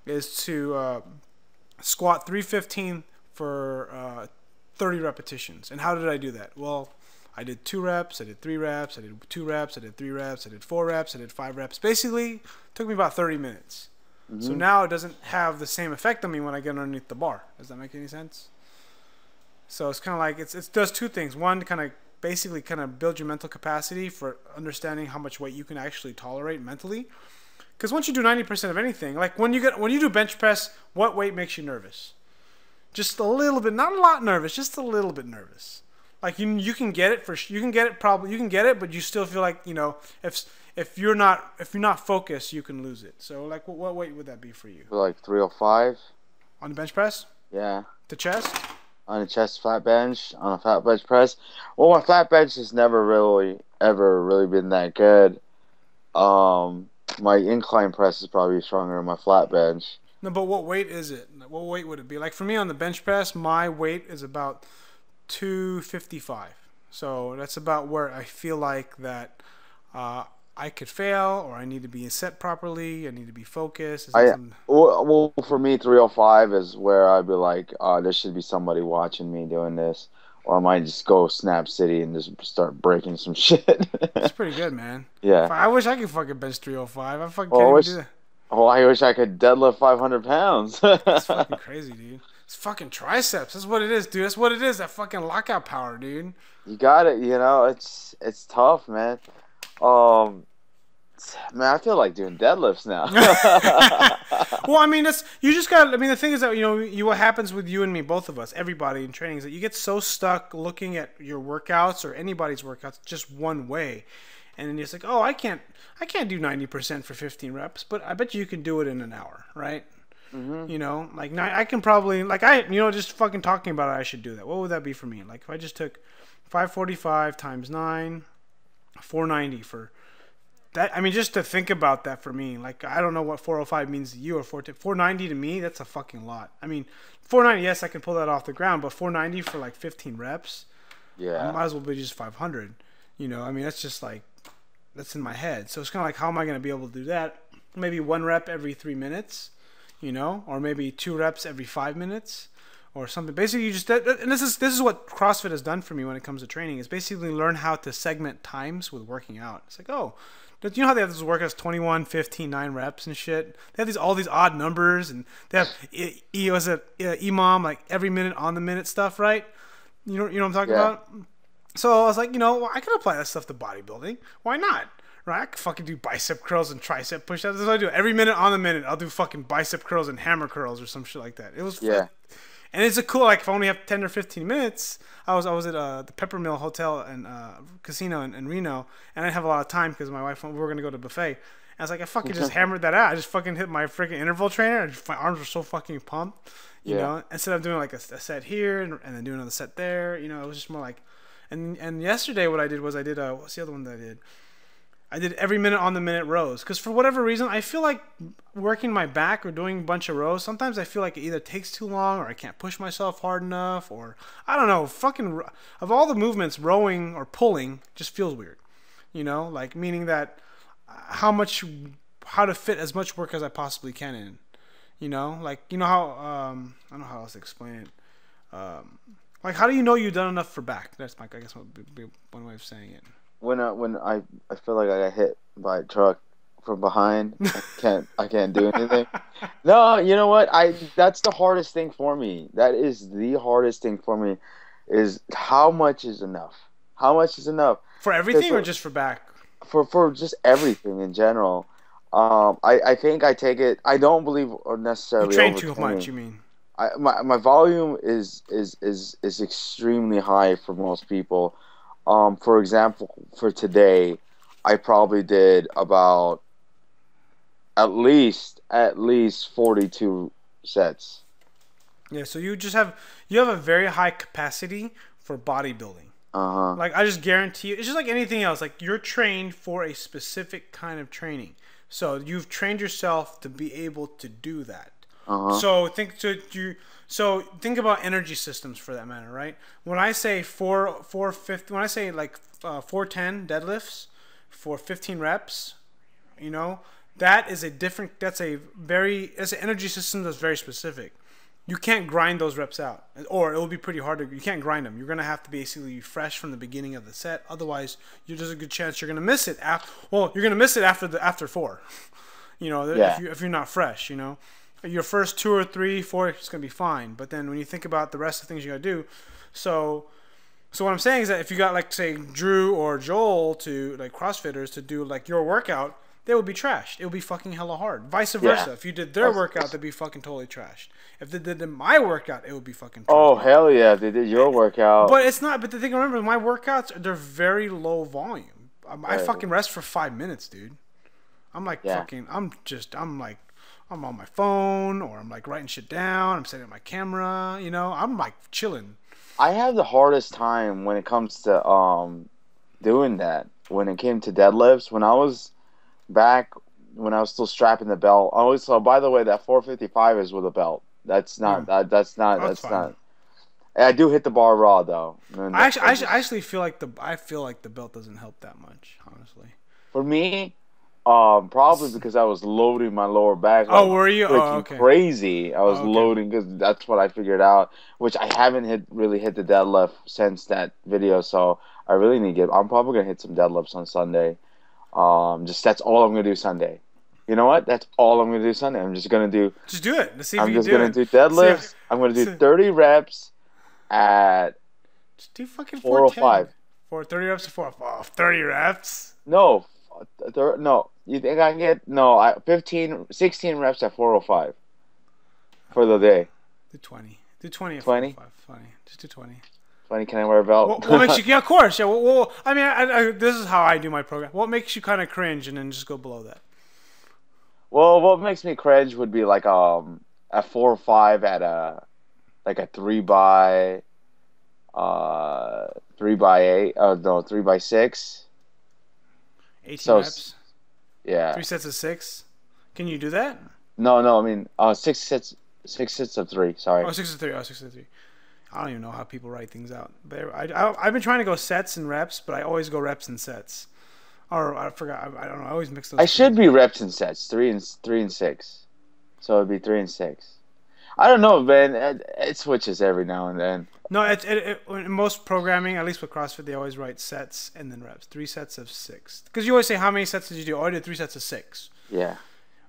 is to squat 315 for 30 repetitions. And how did I do that? Well, I did 2 reps, I did 3 reps, I did 2 reps, I did 3 reps, I did 4 reps, I did 5 reps. Basically, it took me about 30 minutes. So now it doesn't have the same effect on me when I get underneath the bar. Does that make any sense? So it's kind of like, it does 2 things. One, kind of basically kind of build your mental capacity for understanding how much weight you can actually tolerate mentally. Because once you do 90% of anything, like when you do bench press, what weight makes you nervous? Just a little bit, not a lot nervous, just a little bit nervous. Like you can get it but you still feel like, you know, if you're not focused, you can lose it. So like what weight would that be for you? Like 305 on the bench press? Yeah. The chest? On a chest flat bench, on a flat bench press. Well, my flat bench has never really been that good. My incline press is probably stronger than my flat bench. No, but what weight is it? What weight would it be? Like for me on the bench press, my weight is about 255. So that's about where I feel like that I could fail, or I need to be set properly. I need to be focused. Well, for me, 305 is where I'd be like, there should be somebody watching me doing this, or I might just go Snap City and just start breaking some shit. That's pretty good, man. Yeah. I wish I could fucking bench 305. I fucking can't even do that. Oh, I wish I could deadlift 500 pounds. That's fucking crazy, dude. It's fucking triceps. That's what it is, dude. That's what it is. That fucking lockout power, dude. You got it. You know, it's tough, man. Man, I feel like doing deadlifts now. Well, I mean, you just got. I mean, the thing is that what happens with you and me, both of us, everybody in training, is that you get so stuck looking at your workouts or anybody's workouts just one way, and then you're just like, oh, I can't do 90% for 15 reps, but I bet you can do it in an hour, right? You know, like I can probably, like just fucking talking about it, I should do that. What would that be for me? Like if I just took 545 times 9, 490 for that. I mean, just to think about that for me, like I don't know what 405 means to you, or 490 to me, that's a fucking lot. I mean, 490, yes, I can pull that off the ground, but 490 for like 15 reps, yeah, I might as well be just 500. You know, I mean, that's just like, that's in my head. So it's kind of like, how am I going to be able to do that? Maybe 1 rep every 3 minutes. You know, or maybe 2 reps every 5 minutes, or something. Basically, you just, and this is what CrossFit has done for me when it comes to training. Is basically learn how to segment times with working out. It's like, oh, you know how they have those workouts 21, 15, 9 reps and shit. They have all these odd numbers, and they have EMOM, like every minute on the minute stuff, right? You know what I'm talking about. So I was like, I can apply that stuff to bodybuilding. Why not? Right, I can fucking do bicep curls and tricep push-ups. That's what I do. Every minute on the minute, I'll do fucking bicep curls and hammer curls or some shit like that. It was fun. And it's a cool, like, if I only have 10 or 15 minutes, I was at the Peppermill Hotel and Casino in Reno, and I didn't have a lot of time because my wife, we were going to go to a buffet. And I was like, I fucking just hammered that out. I just fucking hit my freaking interval trainer, and my arms were so fucking pumped, you know? Instead of doing, like, a set here and then doing another set there, it was just more like... And yesterday what I did was what's the other one that I did? I did every minute on the minute rows because for whatever reason I feel like working my back or doing a bunch of rows. Sometimes I feel like it either takes too long or I can't push myself hard enough or I don't know. Fucking of all the movements, rowing or pulling just feels weird. You know, like meaning that how to fit as much work as I possibly can in. You know, like you know how I don't know how else to explain it. Like how do you know you've done enough for back? That's my I guess would be one way of saying it. When I feel like I got hit by a truck from behind, I can't do anything. No, you know what? That's the hardest thing for me. That is the hardest thing for me, is how much is enough? How much is enough? For everything or just for back? For just everything in general. I think I take it. I don't believe necessarily. You train too much. You mean? My volume is extremely high for most people. For example, for today, I probably did about at least 42 sets. Yeah, so you have a very high capacity for bodybuilding. Like I just guarantee you, it's just like anything else. Like you're trained for a specific kind of training, so you've trained yourself to be able to do that. So think about energy systems for that matter, right? When I say 450, when I say like 410 deadlifts for 15 reps, you know, that's an energy system that's very specific. You can't grind those reps out, or it will be pretty hard you can't grind them. You're gonna have to basically be fresh from the beginning of the set. Otherwise, there's a good chance you're gonna miss it. You're gonna miss it after 4. You know, if you're not fresh, you know. Your first 2 or 3, 4, it's gonna be fine. But then when you think about the rest of the things you gotta do, so what I'm saying is that if you got like say Drew or Joel to like CrossFitters to do like your workout, they would be trashed. It would be fucking hella hard. Vice versa. If you did their workout, they'd be fucking totally trashed. If they did my workout, it would be fucking trashed. Oh hell yeah! If they did your workout. But it's not. But the thing, remember, my workouts they're very low volume. I fucking rest for 5 minutes, dude. I'm like fucking. I'm like. I'm on my phone or I'm like writing shit down. I'm setting up my camera. You know, I'm like chilling. I have the hardest time when it comes to doing that. When it came to deadlifts, when I was still strapping the belt. So by the way, that 455 is with a belt. That's not. That's not. I do hit the bar raw though. I actually feel like the belt doesn't help that much, honestly. For me. Probably because I was loading my lower back. Like, were you? Okay. Crazy. I was loading because that's what I figured out. Which I haven't really hit the deadlift since that video. So I really need to get. I'm probably gonna hit some deadlifts on Sunday. That's all I'm gonna do Sunday. You know what? That's all I'm gonna do Sunday. I'm just gonna do. Just do it. Let's see if I'm you just do gonna it. do deadlifts. I'm gonna do 30 reps at. Just do fucking 405. 30 reps to 405. 30 reps. No. No, you think I can get 16 reps at 405 for the day. Do 20. Do 20 at 20? 405. 20. Just do 20. 20. Can I wear a belt? What makes you? Yeah, of course. Yeah. Well I mean, this is how I do my program. What makes you kind of cringe and then just go below that? Well, what makes me cringe would be like at 405 at like a 3 by 8. No, 3 by 6. 18 reps. Yeah. 3 sets of 6. Can you do that? No. I mean, 6 sets. 6 sets of 3. Sorry. 6 of 3. 6 of 3. I don't even know how people write things out. But I've been trying to go sets and reps, but I always go reps and sets. Or I forgot. I don't know. I always mix those. I should be reps and sets. 3 and 6. So it'd be 3 and 6. I don't know, man. It switches every now and then. No, in most programming, at least with CrossFit, they always write sets and then reps. 3 sets of 6. Because you always say, how many sets did you do? Oh, I did 3 sets of 6. Yeah.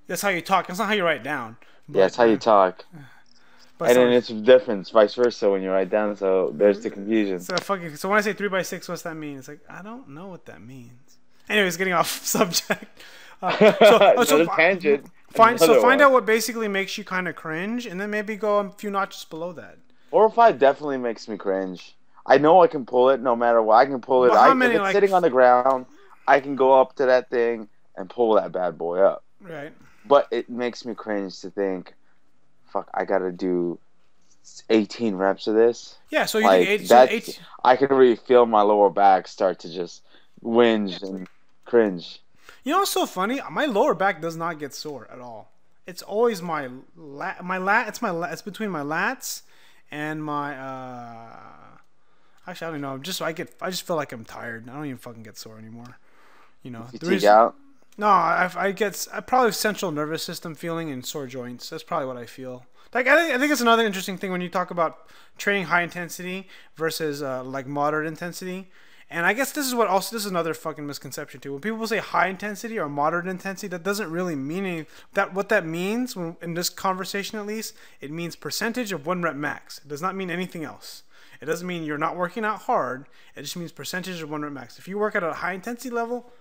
That's how you talk. That's not how you write down. But, that's how you talk. And then it's different, vice versa, when you write down. So there's the confusion. So when I say 3 by 6, what's that mean? It's like, I don't know what that means. Anyways, getting off subject. Tangent. Find out what basically makes you kind of cringe, and then maybe go a few notches below that. 4 or 5 definitely makes me cringe. I know I can pull it no matter what. I can pull it. If it's sitting on the ground, I can go up to that thing and pull that bad boy up. Right. But it makes me cringe to think, fuck, I gotta do 18 reps of this. Yeah, so you like, think 18. I can really feel my lower back start to just whinge and cringe. You know what's so funny? My lower back does not get sore at all. It's always it's between my lats and my actually I don't know. I just feel like I'm tired. I don't even fucking get sore anymore. You know. Out? No, I probably have central nervous system feeling and sore joints. That's probably what I feel. Like I think it's another interesting thing when you talk about training high intensity versus like moderate intensity. And I guess this is another fucking misconception too. When people say high intensity or moderate intensity, that doesn't really mean that. What that means in this conversation, at least, it means percentage of 1 rep max. It does not mean anything else. It doesn't mean you're not working out hard. It just means percentage of 1 rep max. If you work at a high intensity level,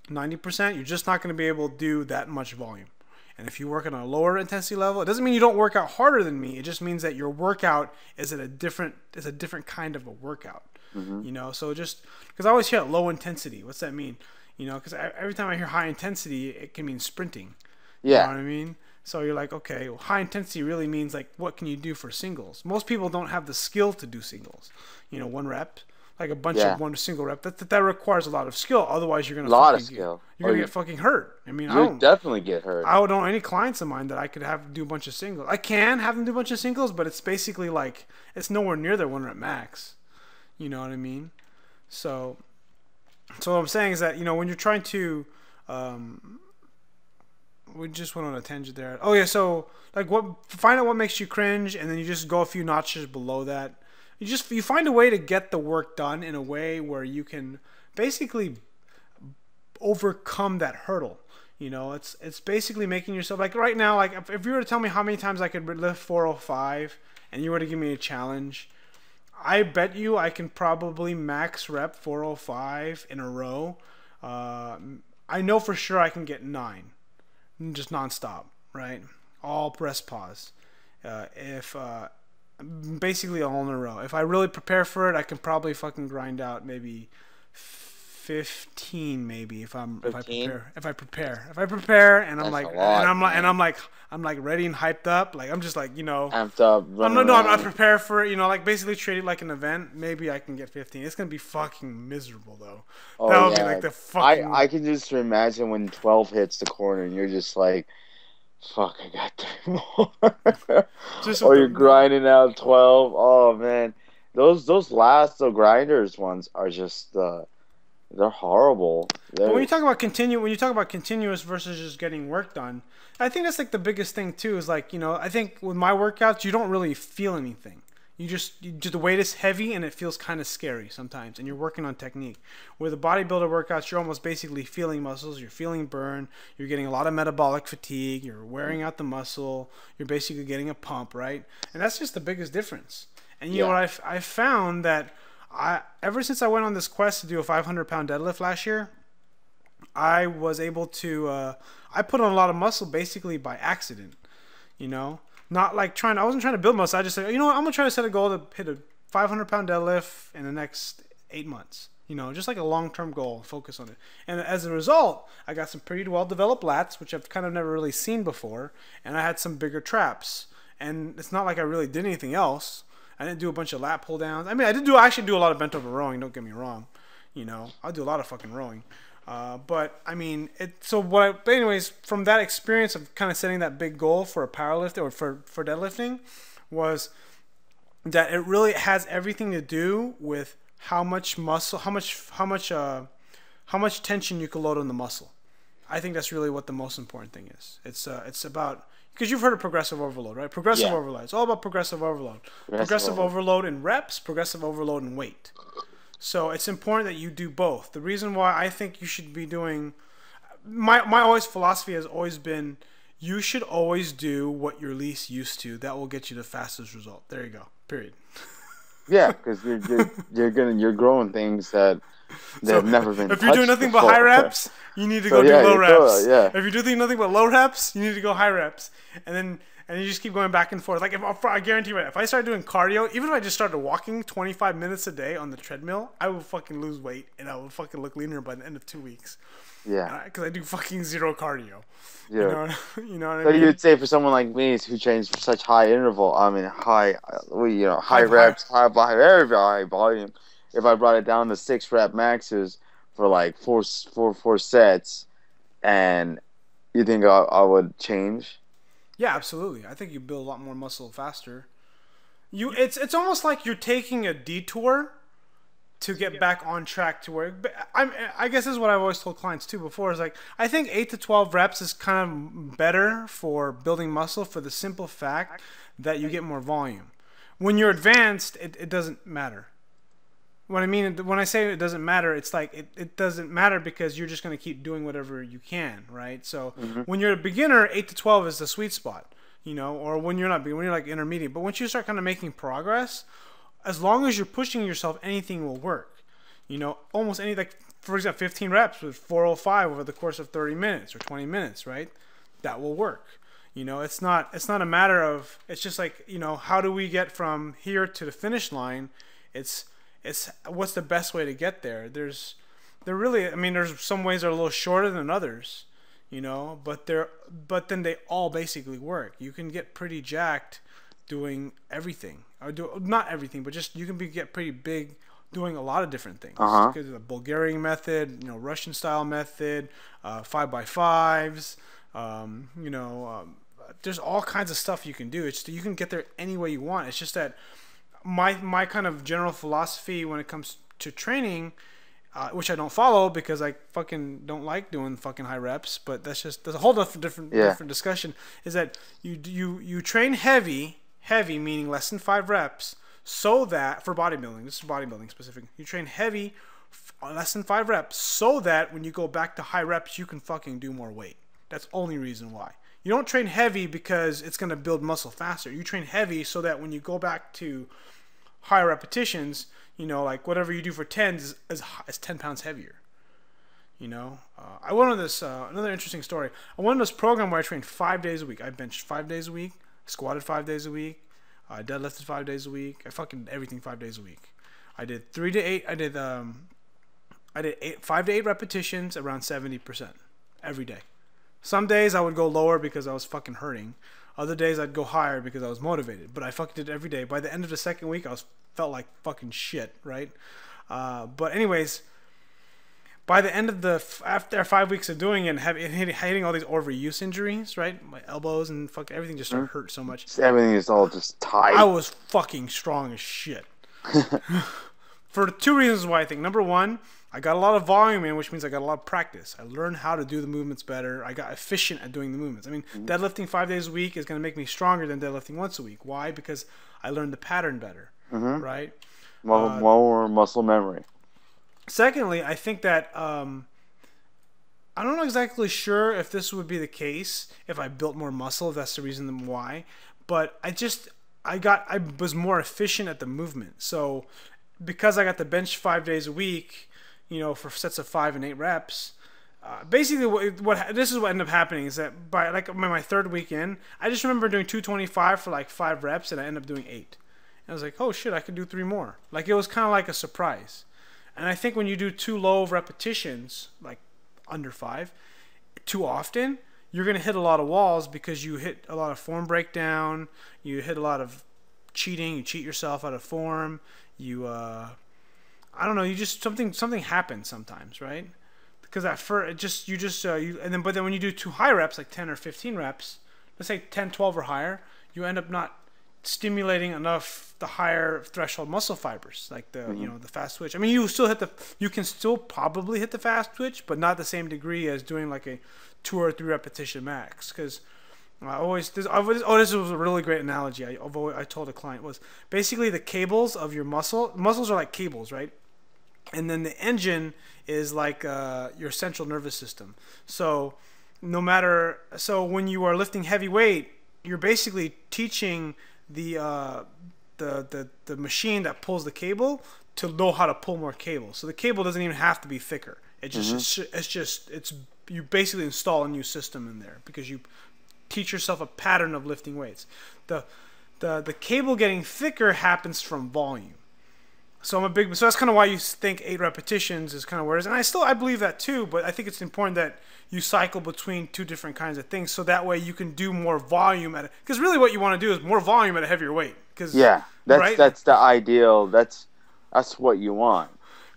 90%, you're just not going to be able to do that much volume. And if you work at a lower intensity level, it doesn't mean you don't work out harder than me. It just means that your workout is a different kind of a workout. Mm-hmm. You know, so just because I always hear low intensity, what's that mean? You know, because every time I hear high intensity, it can mean sprinting. Yeah. You know what I mean? So you're like, okay, well, high intensity really means like what can you do for singles? Most people don't have the skill to do singles. You know, 1 rep, like a bunch of 1 single rep. That requires a lot of skill. Otherwise, you're gonna you're gonna get fucking hurt. I mean, you definitely get hurt. I don't know any clients of mine that I could have do a bunch of singles. I can have them do a bunch of singles, but it's basically like it's nowhere near their 1 rep max. You know what I mean? So what I'm saying is that, you know, when you're trying to, we just went on a tangent there. Oh yeah, so like find out what makes you cringe, and then you just go a few notches below that. You find a way to get the work done in a way where you can basically overcome that hurdle. You know, it's basically making yourself, like right now, like if you were to tell me how many times I could lift 405 and you were to give me a challenge, I bet you I can probably max rep 405 in a row. I know for sure I can get 9, just nonstop, right? All rest pause. Basically all in a row. If I really prepare for it, I can probably fucking grind out maybe 15, maybe if I prepare and I'm like ready and hyped up, like I'm just like, you know, amped up. I'm not prepared for it, you know, like basically treat it like an event. Maybe I can get 15. It's gonna be fucking miserable though. Oh, that would be like the fucking. I can just imagine when 12 hits the corner and you're just like, fuck, I got 3 more. Or you're grinding out 12. Oh man, those last grinders ones are just they're horrible. But when you talk about continuous versus just getting work done, I think that's like the biggest thing too. Is like, you know, I think with my workouts, you don't really feel anything. The weight is heavy and it feels kind of scary sometimes, and you're working on technique. With the bodybuilder workouts, you're almost basically feeling muscles. You're feeling burn. You're getting a lot of metabolic fatigue. You're wearing out the muscle. You're basically getting a pump, right? And that's just the biggest difference. And you know what I found that. Ever since I went on this quest to do a 500-pound deadlift last year, I was able to I put on a lot of muscle basically by accident, you know, not like I wasn't trying to build muscle. I just said, you know what, I'm gonna try to set a goal to hit a 500-pound deadlift in the next 8 months, you know, just like a long-term goal, focus on it. And as a result, I got some pretty well-developed lats, which I've kind of never really seen before, and I had some bigger traps. And it's not like I really did anything else. I didn't do a bunch of lat pull downs. I mean, I actually do a lot of bent over rowing. Don't get me wrong. You know, I do a lot of fucking rowing. But I mean, but anyways, from that experience of kind of setting that big goal for a powerlifter or for deadlifting, was that it really has everything to do with how much muscle, how much tension you can load on the muscle. I think that's really what the most important thing is. It's about. Because you've heard of progressive overload, right? Progressive overload. It's all about progressive overload. Progressive overload in reps, progressive overload in weight. So it's important that you do both. The reason why I think you should be doing... My always philosophy has always been, you should always do what you're least used to. That will get you the fastest result. There you go. Period. Yeah, because you're growing things that have never been. If you're doing nothing but high reps, you need to go do low reps. If you're doing nothing but low reps, you need to go high reps, and you just keep going back and forth. Like I guarantee you, if I start doing cardio, even if I just started walking 25 minutes a day on the treadmill, I will fucking lose weight and I will fucking look leaner by the end of 2 weeks. Yeah, because I do fucking zero cardio. Yeah, you know what I so mean? you'd say for someone like me who trains for such high interval, high reps, very high volume. If I brought it down to 6 rep maxes for like four sets, and you think I would change? Yeah, absolutely. I think you build a lot more muscle faster. It's almost like you're taking a detour to get back on track to where I guess this is what I've always told clients too before is like I think 8 to 12 reps is kind of better for building muscle for the simple fact that you get more volume. When you're advanced, it doesn't matter. What I mean when I say it doesn't matter, it's like it doesn't matter because you're just going to keep doing whatever you can, right? So when you're a beginner, 8 to 12 is the sweet spot, you know, or when you're not when you're like intermediate. But once you start kind of making progress, as long as you're pushing yourself, anything will work. You know, almost any, like, for example, 15 reps with 405 over the course of 30 minutes or 20 minutes, right? That will work. You know, it's not a matter of, it's just like, you know, how do we get from here to the finish line? It's what's the best way to get there? There's some ways that are a little shorter than others, you know, but then they all basically work. You can get pretty jacked doing everything, or not everything, but just you can get pretty big doing a lot of different things. Because the Bulgarian method, you know, Russian style method, 5x5s, you know, there's all kinds of stuff you can do. It's you can get there any way you want. It's just that my kind of general philosophy when it comes to training, which I don't follow because I fucking don't like doing fucking high reps, but that's a whole different discussion. Is that you train heavy meaning less than 5 reps, so that for bodybuilding, this is bodybuilding specific. You train heavy, less than 5 reps, so that when you go back to high reps, you can fucking do more weight. That's the only reason why. You don't train heavy because it's going to build muscle faster. You train heavy so that when you go back to higher repetitions, you know, like whatever you do for 10s is 10 pounds heavier. You know, I went on this, another interesting story. I went on this program where I trained 5 days a week. I benched 5 days a week, squatted 5 days a week, I deadlifted 5 days a week. I fucking everything 5 days a week. I did 3 to 8. I did 5 to 8 repetitions around 70% every day. Some days I would go lower because I was fucking hurting. Other days I'd go higher because I was motivated. But I fucking did it every day. By the end of the second week, felt like fucking shit, right? But anyways, by the end of after 5 weeks of doing it and hitting all these overuse injuries, right? My elbows and fucking everything just started hurt so much. Everything is all just tight. I was fucking strong as shit. For 2 reasons why I think. Number one, I got a lot of volume in, which means I got a lot of practice. I learned how to do the movements better. I got efficient at doing the movements. I mean, deadlifting 5 days a week is going to make me stronger than deadlifting once a week. Why? Because I learned the pattern better, right? More muscle memory. Secondly, I think that I'm not exactly sure if this would be the case if I built more muscle, if that's the reason why. But I was more efficient at the movement. So because I got the bench 5 days a week, you know, for sets of 5 and 8 reps, basically this is what ended up happening is that by my 3rd week in, I just remember doing 225 for like 5 reps and I ended up doing 8. And I was like, oh shit, I could do 3 more. Like it was kind of like a surprise. And I think when you do too low of repetitions, like under 5, too often, you're going to hit a lot of walls because you hit a lot of form breakdown, you hit a lot of cheating, you cheat yourself out of form, I don't know, you just something happens sometimes, right? Because at first but then when you do too high reps, like 10 or 15 reps, let's say 10, 12 or higher, you end up not stimulating enough the higher threshold muscle fibers, like the you know, the fast twitch. I mean, you can still probably hit the fast twitch, but not the same degree as doing like a 2 or 3 repetition max. Because this was a really great analogy I told a client, was basically the cables of your muscles are like cables, right? And then the engine is like your central nervous system. So when you are lifting heavy weight, you're basically teaching the machine that pulls the cable to know how to pull more cable. So the cable doesn't even have to be thicker. You basically install a new system in there because you teach yourself a pattern of lifting weights. The cable getting thicker happens from volume. So that's kind of why you think 8 repetitions is kind of where it is. And I believe that too, but I think it's important that you cycle between 2 different kinds of things so that way you can do more volume because really what you want to do is more volume at a heavier weight. That's the ideal. That's what you want.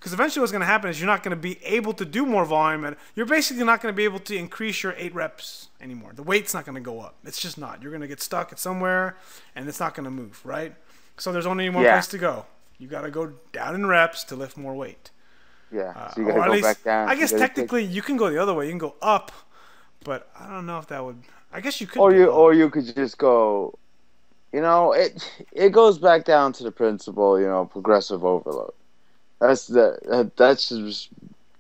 Because eventually what's going to happen is you're not going to be able to do more volume. And you're basically not going to be able to increase your 8 reps anymore. The weight's not going to go up. It's just not. You're going to get stuck at somewhere, and it's not going to move, right? So there's only one place to go. You got to go down in reps to lift more weight. Yeah, so you got to go back down. I guess technically you can go the other way. You can go up, but I don't know if that would... I guess you could. Or you could just go... it goes back down to the principle, progressive overload. That's just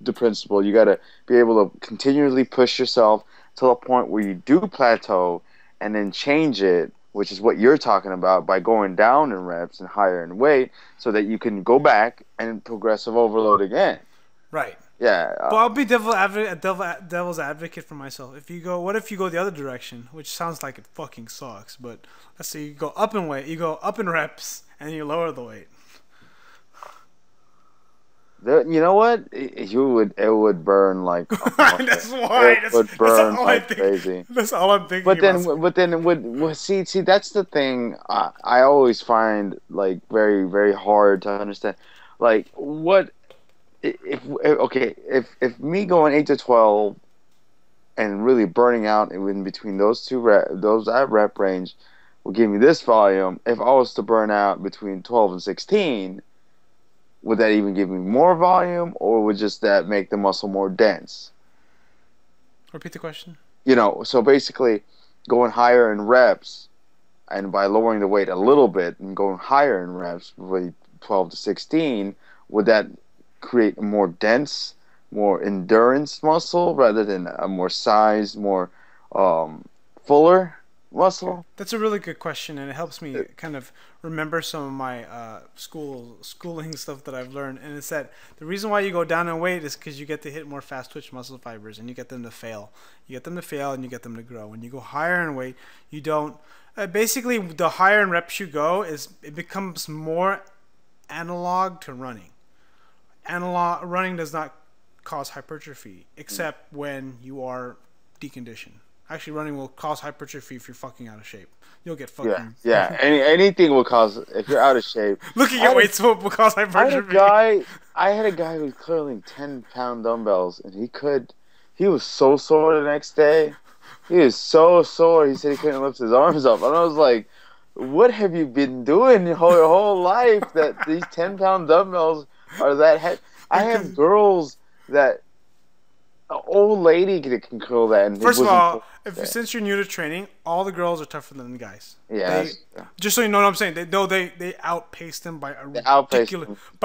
the principle. You got to be able to continually push yourself to a point where you do plateau and then change it, which is what you're talking about, by going down in reps and higher in weight so that you can go back and progressive overload again. Right. Yeah. But I'll be devil's advocate for myself. What if you go the other direction, which sounds like it fucking sucks, but let's say you go up in weight, you go up in reps, and you lower the weight. You know what? It would burn like. That's why. It would burn like crazy. That's all I'm thinking. But then it would see. That's the thing. I always find like very, very hard to understand. Like what if me going 8 to 12 and really burning out in between those that rep range will give me this volume. If I was to burn out between 12 and 16. Would that even give me more volume, or would just that make the muscle more dense? Repeat the question. So basically, going higher in reps, and by lowering the weight a little bit and going higher in reps, really 12 to 16, would that create a more dense, more endurance muscle rather than a more sized, more fuller muscle? That's a really good question, and it helps me kind of remember some of my schooling stuff that I've learned. And it's that the reason why you go down in weight is because you get to hit more fast twitch muscle fibers, and you get them to fail. You get them to fail, and you get them to grow. When you go higher in weight, you don't. Basically, the higher in reps you go, it becomes more analog to running. Running does not cause hypertrophy, except when you are deconditioned. Actually, running will cause hypertrophy if you're fucking out of shape. You'll get fucking... Yeah. Anything will cause... If you're out of shape... Looking at weights will cause hypertrophy. I had a guy who was curling 10-pound dumbbells, and he was so sore the next day. He was so sore, he said he couldn't lift his arms up. And I was like, what have you been doing your whole life that these 10-pound dumbbells are that heavy? I have girls that... An old lady can curl that. And first of all, since you're new to training, all the girls are tougher than the guys. Yeah. Just so you know what I'm saying, they outpace them by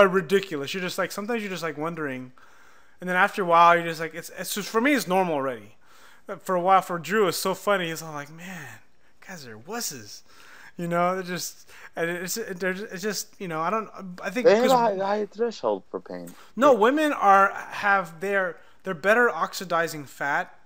ridiculous. You're just like sometimes you're just like wondering, and then after a while you're just like it's just, for me it's normal already. For a while for Drew it's so funny. He's all like, man, guys are wusses. They're just it's just I think they have a high threshold for pain. No, women they're better oxidizing fat,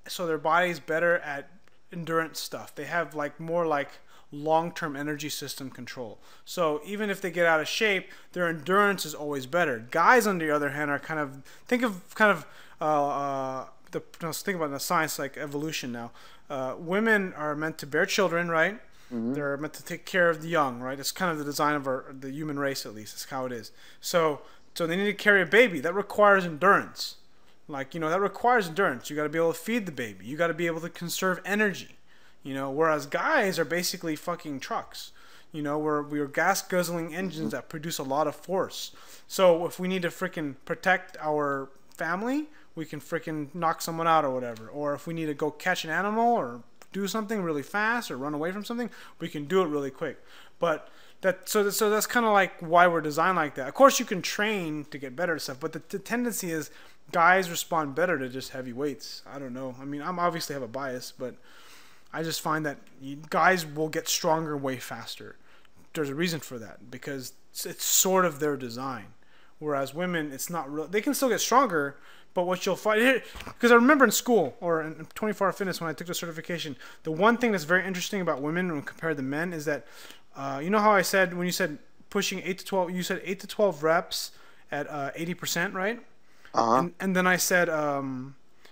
so their body's better at endurance stuff. They have more long-term energy system control. So even if they get out of shape, their endurance is always better. Guys, on the other hand, are think about the science like evolution now. Women are meant to bear children, right? Mm-hmm. They're meant to take care of the young, right? It's kind of the design of the human race, at least. It's how it is. So they need to carry a baby. That requires endurance. That requires endurance. You got to be able to feed the baby. You got to be able to conserve energy. Whereas guys are basically fucking trucks. We're gas guzzling engines that produce a lot of force. So if we need to freaking protect our family, we can freaking knock someone out or whatever. Or if we need to go catch an animal or do something really fast or run away from something, we can do it really quick. But so that's kind of like why we're designed like that. Of course, you can train to get better at stuff, but the tendency is guys respond better to just heavy weights. I don't know. I mean, I'm obviously have a bias, but I just find that guys will get stronger way faster. There's a reason for that because it's sort of their design. Whereas women, it's not real. They can still get stronger, but what you'll find, because I remember in school or in 24-hour fitness when I took the certification, the one thing that's very interesting about women when compared to men is that, you know how I said when you said pushing 8 to 12, you said 8 to 12 reps at 80%, right? Uh-huh. And then I said,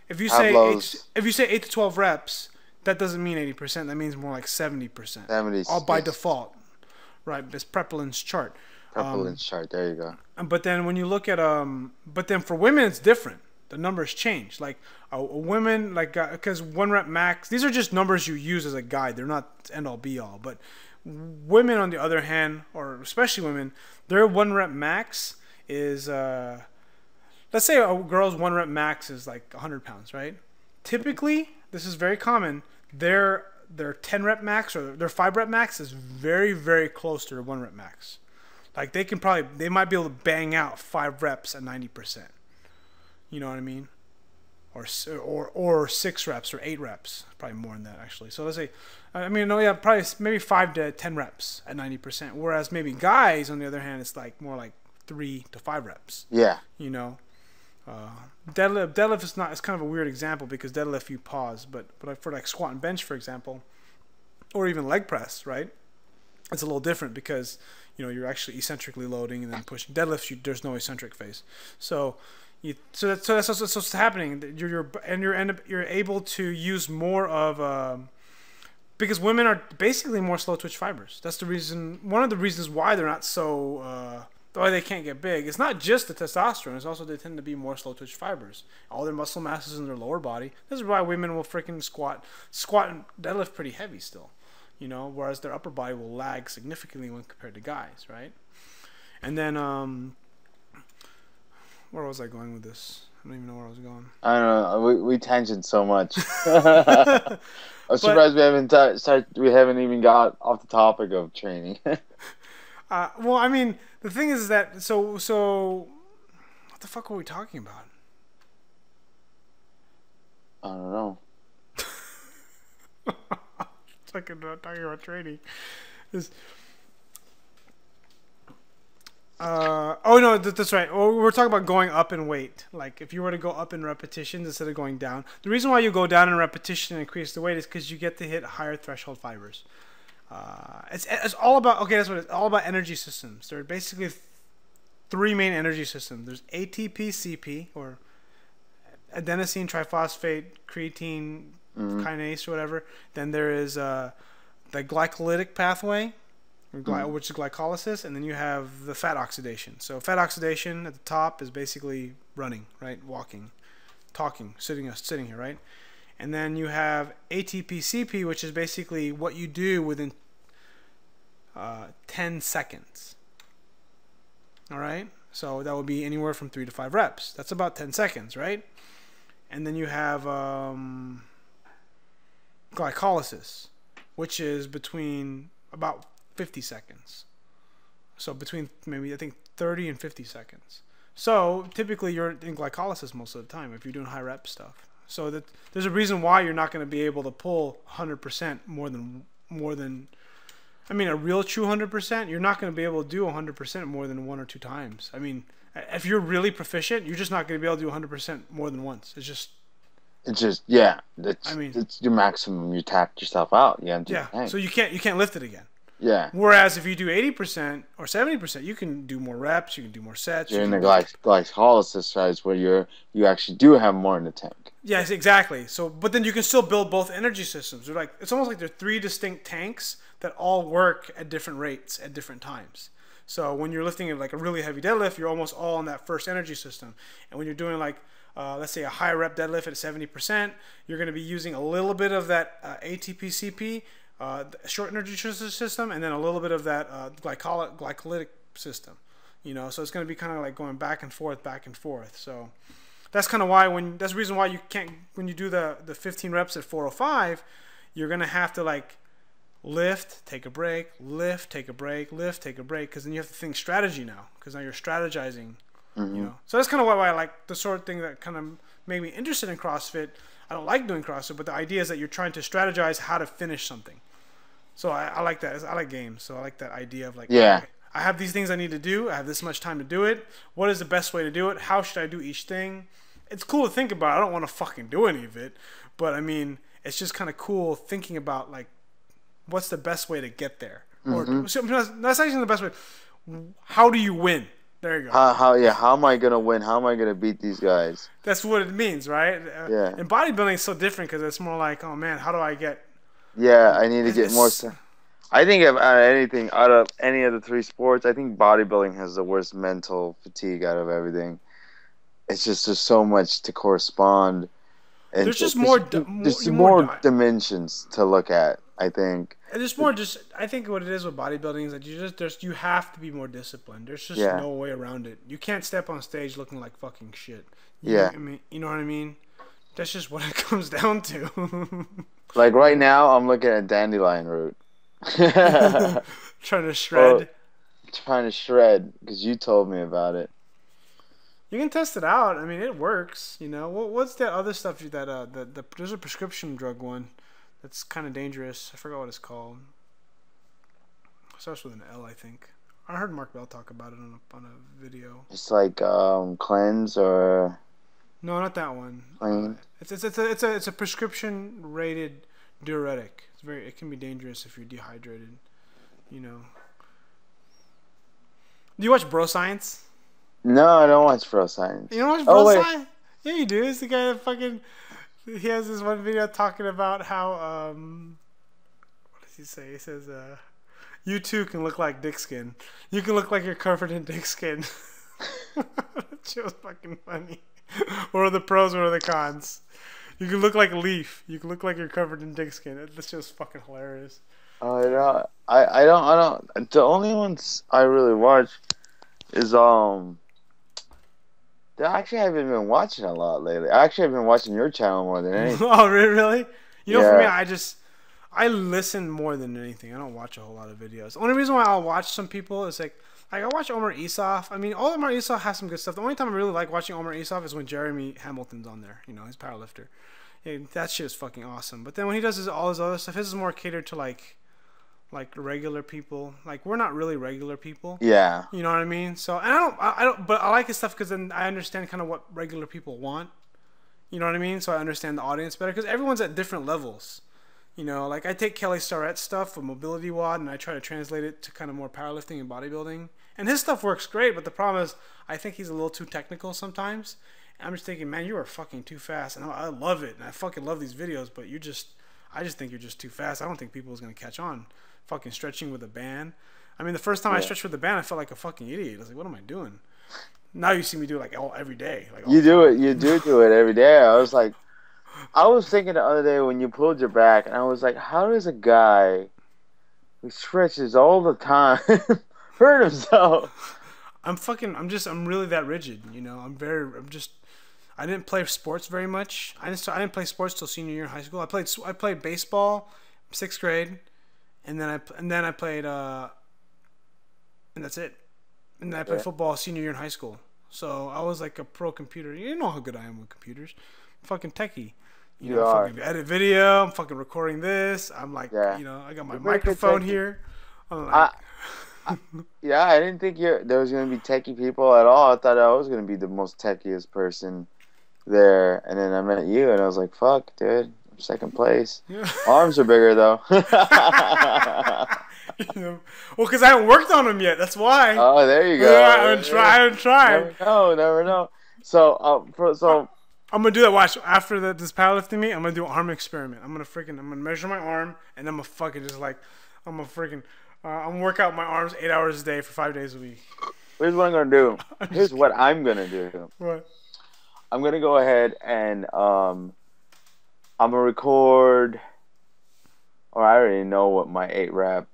if you say 8 to 12 reps, that doesn't mean 80%. That means more like 70%. 70. All by default, right? This Preplin's chart. Prevalence chart. There you go. But then when you look at but then for women it's different. The numbers change. Like a women, like because 1 rep max. These are just numbers you use as a guide. They're not end all be all. But women, on the other hand, or especially women, their 1 rep max is let's say a girl's 1 rep max is like 100 pounds, right? Typically, this is very common. Their 10 rep max or their 5 rep max is very, very close to their 1 rep max. Like they might be able to bang out 5 reps at 90%. You know what I mean? Or 6 reps or 8 reps, probably more than that actually. So let's say, probably maybe 5 to 10 reps at 90%. Whereas maybe guys, on the other hand, it's like more like 3 to 5 reps. Yeah. You know, deadlift is not. It's kind of a weird example because deadlift you pause, but for like squat and bench, for example, or even leg press, right? It's a little different because you're actually eccentrically loading and then pushing. Deadlifts, there's no eccentric phase, so. That's what's happening. You're able to use more of because women are basically more slow twitch fibers. That's the reason. One of the reasons why they're not so why they can't get big. It's not just the testosterone. It's also they tend to be more slow twitch fibers. All their muscle mass is in their lower body. This is why women will freaking squat and deadlift pretty heavy still. Whereas their upper body will lag significantly when compared to guys, right? And then where was I going with this? I don't even know where I was going. I don't know. We tangent so much. I'm surprised we haven't even got off the topic of training. Well, I mean, the thing is that so what the fuck were we talking about? I don't know. Talking about training. Oh no, that's right. We're talking about going up in weight. Like if you were to go up in repetitions instead of going down. The reason why you go down in repetition and increase the weight is because you get to hit higher threshold fibers. It's all about that's what it's all about. Energy systems. There are basically 3 main energy systems. There's ATP, CP, or adenosine triphosphate, creatine kinase, or whatever. Then there is the glycolytic pathway, which is glycolysis, and then you have the fat oxidation. So fat oxidation at the top is basically running, right? Walking, talking, sitting here, right? And then you have ATP-CP, which is basically what you do within 10 seconds. All right? So that would be anywhere from 3 to 5 reps. That's about 10 seconds, right? And then you have glycolysis, which is between about 50 seconds. So between maybe I think 30 and 50 seconds. So typically you're in glycolysis most of the time if you're doing high rep stuff. So there's a reason why you're not going to be able to pull 100% more than I mean a real true 100%. You're not going to be able to do 100% more than 1 or 2 times. I mean if you're really proficient, you're just not going to be able to do 100% more than once. It's just yeah. It's your maximum. You tapped yourself out. So you can't lift it again. Yeah. Whereas if you do 80% or 70%, you can do more reps, you can do more sets. You're in the glycolysis phase where you actually do have more in the tank. Yes, exactly. So, but then you can still build both energy systems. They're like it's almost like they're 3 distinct tanks that all work at different rates at different times. So when you're lifting like a really heavy deadlift, you're almost all on that first energy system. And when you're doing like let's say a high rep deadlift at 70%, you're going to be using a little bit of that ATP-CP. Short energy system, and then a little bit of that glycolytic system, so it's going to be kind of like going back and forth. So that's kind of why that's the reason why you can't, when you do the 15 reps at 405, you're going to have to like lift, take a break, lift, take a break, lift, take a break, because then you have to think strategy now, because now you're strategizing, So that's kind of why I like the sort of thing that kind of made me interested in CrossFit. I don't like doing CrossFit, but the idea is that you're trying to strategize how to finish something. So I like that. I like games. So I like that idea of like, okay, I have these things I need to do. I have this much time to do it. What is the best way to do it? How should I do each thing? It's cool to think about. I don't want to fucking do any of it. But I mean, it's just kind of cool thinking about like, what's the best way to get there? Or that's actually the best way. How do you win? There you go. How am I gonna win? How am I gonna beat these guys? That's what it means, right? And bodybuilding is so different because it's more like, oh man, how do I get? Yeah, I need to get more. I think of anything out of any of the three sports, I think bodybuilding has the worst mental fatigue out of everything. It's just there's so much to correspond There's into. just more, There's more. more dimensions to look at. I think. There's more. Just I think what it is with bodybuilding is that you have to be more disciplined. There's just Yeah. no way around it. You can't step on stage looking like fucking shit. Yeah. I mean, you know what I mean? That's just what it comes down to. Like right now, I'm looking at dandelion root. Trying to Well, shred. trying to shred because you told me about it. You can test it out. I mean, it works. You know, what's that other stuff that there's a prescription drug one that's kind of dangerous. I forgot what it's called. It starts with an L, I think. I heard Mark Bell talk about it on a video. It's like cleanse or No, not that one. clean. It's a prescription rated diuretic. It can be dangerous if you're dehydrated. You know. Do you watch Bro Science? No, I don't watch Bro Science. You don't watch Oh Bro wait, Science? Yeah, you do. It's the guy that fucking. He has this one video talking about how what does he say? He says you too can look like dick skin. You can look like you're covered in dick skin. That shit was fucking funny. What are the pros? What are the cons? You can look like a leaf. You can look like you're covered in dick skin. That shit was fucking hilarious. I don't. I don't. The only ones I really watch is Actually, I haven't been watching a lot lately. I actually have been watching your channel more than anything. Oh, really? You know, Yeah. for me, I listen more than anything. I don't watch a whole lot of videos. The only reason why I'll watch some people is like I watch Omar Isuf. I mean, all Omar Isuf has some good stuff. The only time I really like watching Omar Isuf is when Jeremy Hamilton's on there. You know, his powerlifter. Yeah, that shit is fucking awesome. But then when he does all his other stuff, his is more catered to like regular people. Like we're not really regular people. Yeah. You know what I mean? So and I don't. But I like his stuff because then I understand kind of what regular people want. You know what I mean? So I understand the audience better because everyone's at different levels. You know, like I take Kelly Starrett's stuff with Mobility WOD and I try to translate it to kind of more powerlifting and bodybuilding. And his stuff works great, but the problem is I think he's a little too technical sometimes. And I'm just thinking, man, you are fucking too fast. And I love it. And I fucking love these videos, but I just think you're just too fast. I don't think people is going to catch on. Fucking stretching with a band. I mean, the first time I stretched with a band, I felt like a fucking idiot. I was like, what am I doing? Now you see me do it like every day. Like You do it. You do it every day. I was thinking the other day when you pulled your back, and I was like, how does a guy who stretches all the time hurt himself? I'm really that rigid, you know. I didn't play sports very much. I didn't play sports till senior year in high school. I played baseball, 6th grade, and then I played and that's it. And then I played football senior year in high school. So I was like a pro computer. You know how good I am with computers. I'm fucking techie. You know, are. fucking edit video. I'm fucking recording this. I'm like, you know, I got my microphone here. I'm like, yeah, I didn't think there was gonna be techie people at all. I thought I was gonna be the most techiest person there, and then I met you, and I was like, "Fuck, dude, I'm second place." Arms are bigger though. You know, well, because I haven't worked on them yet. That's why. Oh, there you go. Yeah, I haven't tried. Never know. So, I'm gonna do that. Watch after this powerlifting meet. I'm gonna do an arm experiment. I'm gonna measure my arm, and I'm gonna fucking just like, I'm gonna work out my arms 8 hours a day for 5 days a week. here's what I'm gonna do. Here's what I'm gonna do. What? I'm gonna go ahead and I'm gonna record. Or I already know what my 8 rep.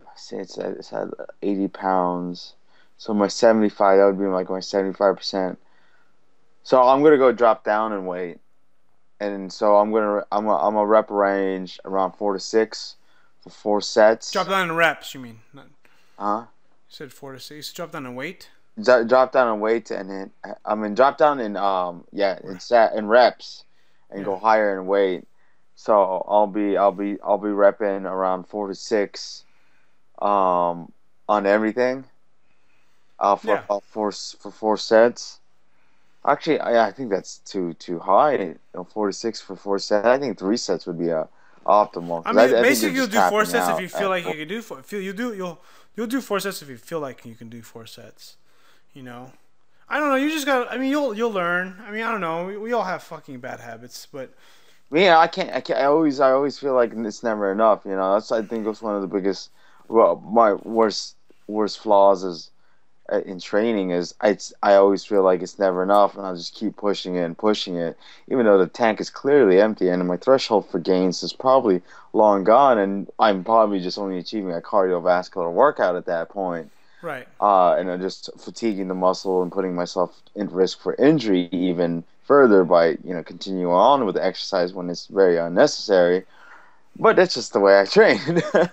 I say it's at 80 pounds. So my 75, that would be like my 75%. So I'm gonna go drop down in weight, and so I'm a rep range around 4 to 6 for 4 sets. Drop down in reps, you mean? You said 4 to 6. Drop down in weight. Drop down in weight, and then drop down in in reps, and go higher in weight. So I'll be repping around 4 to 6, on everything. For 4 sets. Actually, I think that's too high. You know, 4 to 6 for 4 sets. I think 3 sets would be optimal. I mean, basically, you'll do 4 sets if you feel like you can do 4. You'll do 4 sets if you feel like you can do 4 sets. You know, I don't know. You just got. I mean, you'll learn. I mean, I don't know. We all have fucking bad habits, but Me, I can't. I always feel like it's never enough. You know, that's I think it's one of the biggest, well, my worst flaws is in training is I always feel like it's never enough, and I'll just keep pushing it and pushing it, even though the tank is clearly empty, and my threshold for gains is probably long gone, and I'm probably just only achieving a cardiovascular workout at that point. Right. And I'm just fatiguing the muscle and putting myself in risk for injury even further by continuing on with the exercise when it's very unnecessary. But that's just the way I train.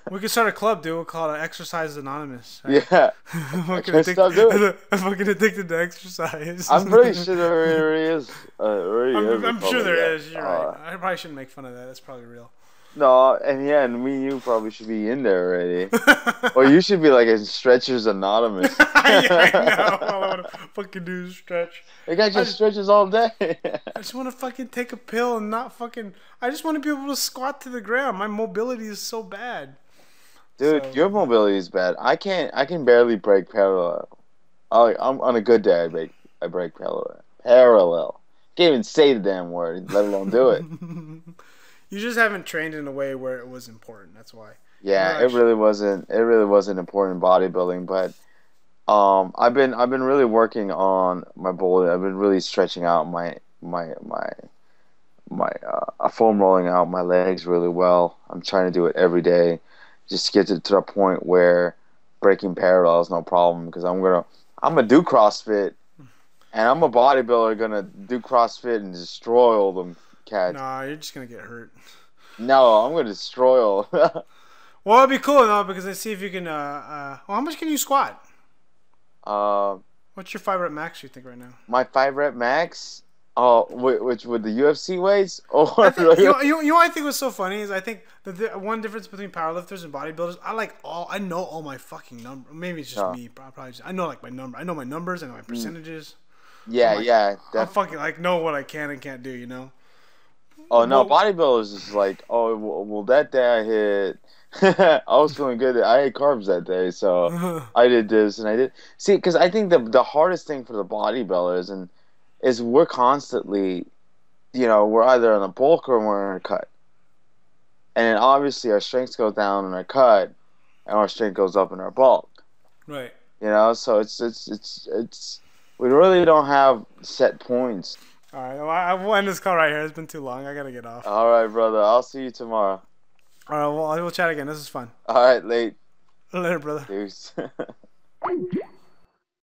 We could start a club, dude. We'll call it Exercise Anonymous. Right? Yeah, I can't stop doing it. I'm fucking addicted to exercise. I'm pretty sure there already is. I'm a sure like there that. is. You're right. I probably shouldn't make fun of that. That's probably real. No, and yeah, and me and you probably should be in there already. Or you should be like a Stretchers Anonymous. Yeah, I know. All I want to fucking do is stretch. The guy just stretches all day. I just want to fucking take a pill and not fucking. I just want to be able to squat to the ground. My mobility is so bad. Dude, So, your mobility is bad. I can't. I can barely break parallel. I'm on a good day. I break parallel. Parallel. Can't even say the damn word, let alone do it. You just haven't trained in a way where it was important. That's why. Yeah, it really wasn't. It really wasn't important in bodybuilding, but I've been really working on my bowling. I've been really stretching out my foam rolling out my legs really well. I'm trying to do it every day, just to get to the point where breaking parallel is no problem. Because I'm gonna do CrossFit, and I'm a bodybuilder gonna do CrossFit and destroy all them cats. Nah, you're just gonna get hurt. No, I'm gonna destroy all. Well, it'd be cool though because I see if you can. Well, how much can you squat? What's your 5 rep max you think right now? My 5 rep max. Oh, which with the UFC weights? Or I think, you know what I think was so funny is I think the one difference between powerlifters and bodybuilders, I know all my fucking numbers. Maybe it's just me. Probably just, I know like my number. I know my numbers. I know my percentages. Yeah, like, yeah. I fucking like know what I can and can't do. You know. Oh no, Well, bodybuilders is like, oh well, that day I hit. I was feeling good. I ate carbs that day, so I did this and I did. See, because I think the hardest thing for the bodybuilders is we're constantly, we're either on a bulk or we're in a cut, and then obviously our strength goes down in our cut, and our strength goes up in our bulk. right. So it's we really don't have set points. All right. Well, I will end this call right here. It's been too long. I gotta get off. All right, brother. I'll see you tomorrow. All right. Well, we'll chat again. This is fun. All right, late. Later, brother. Deuce.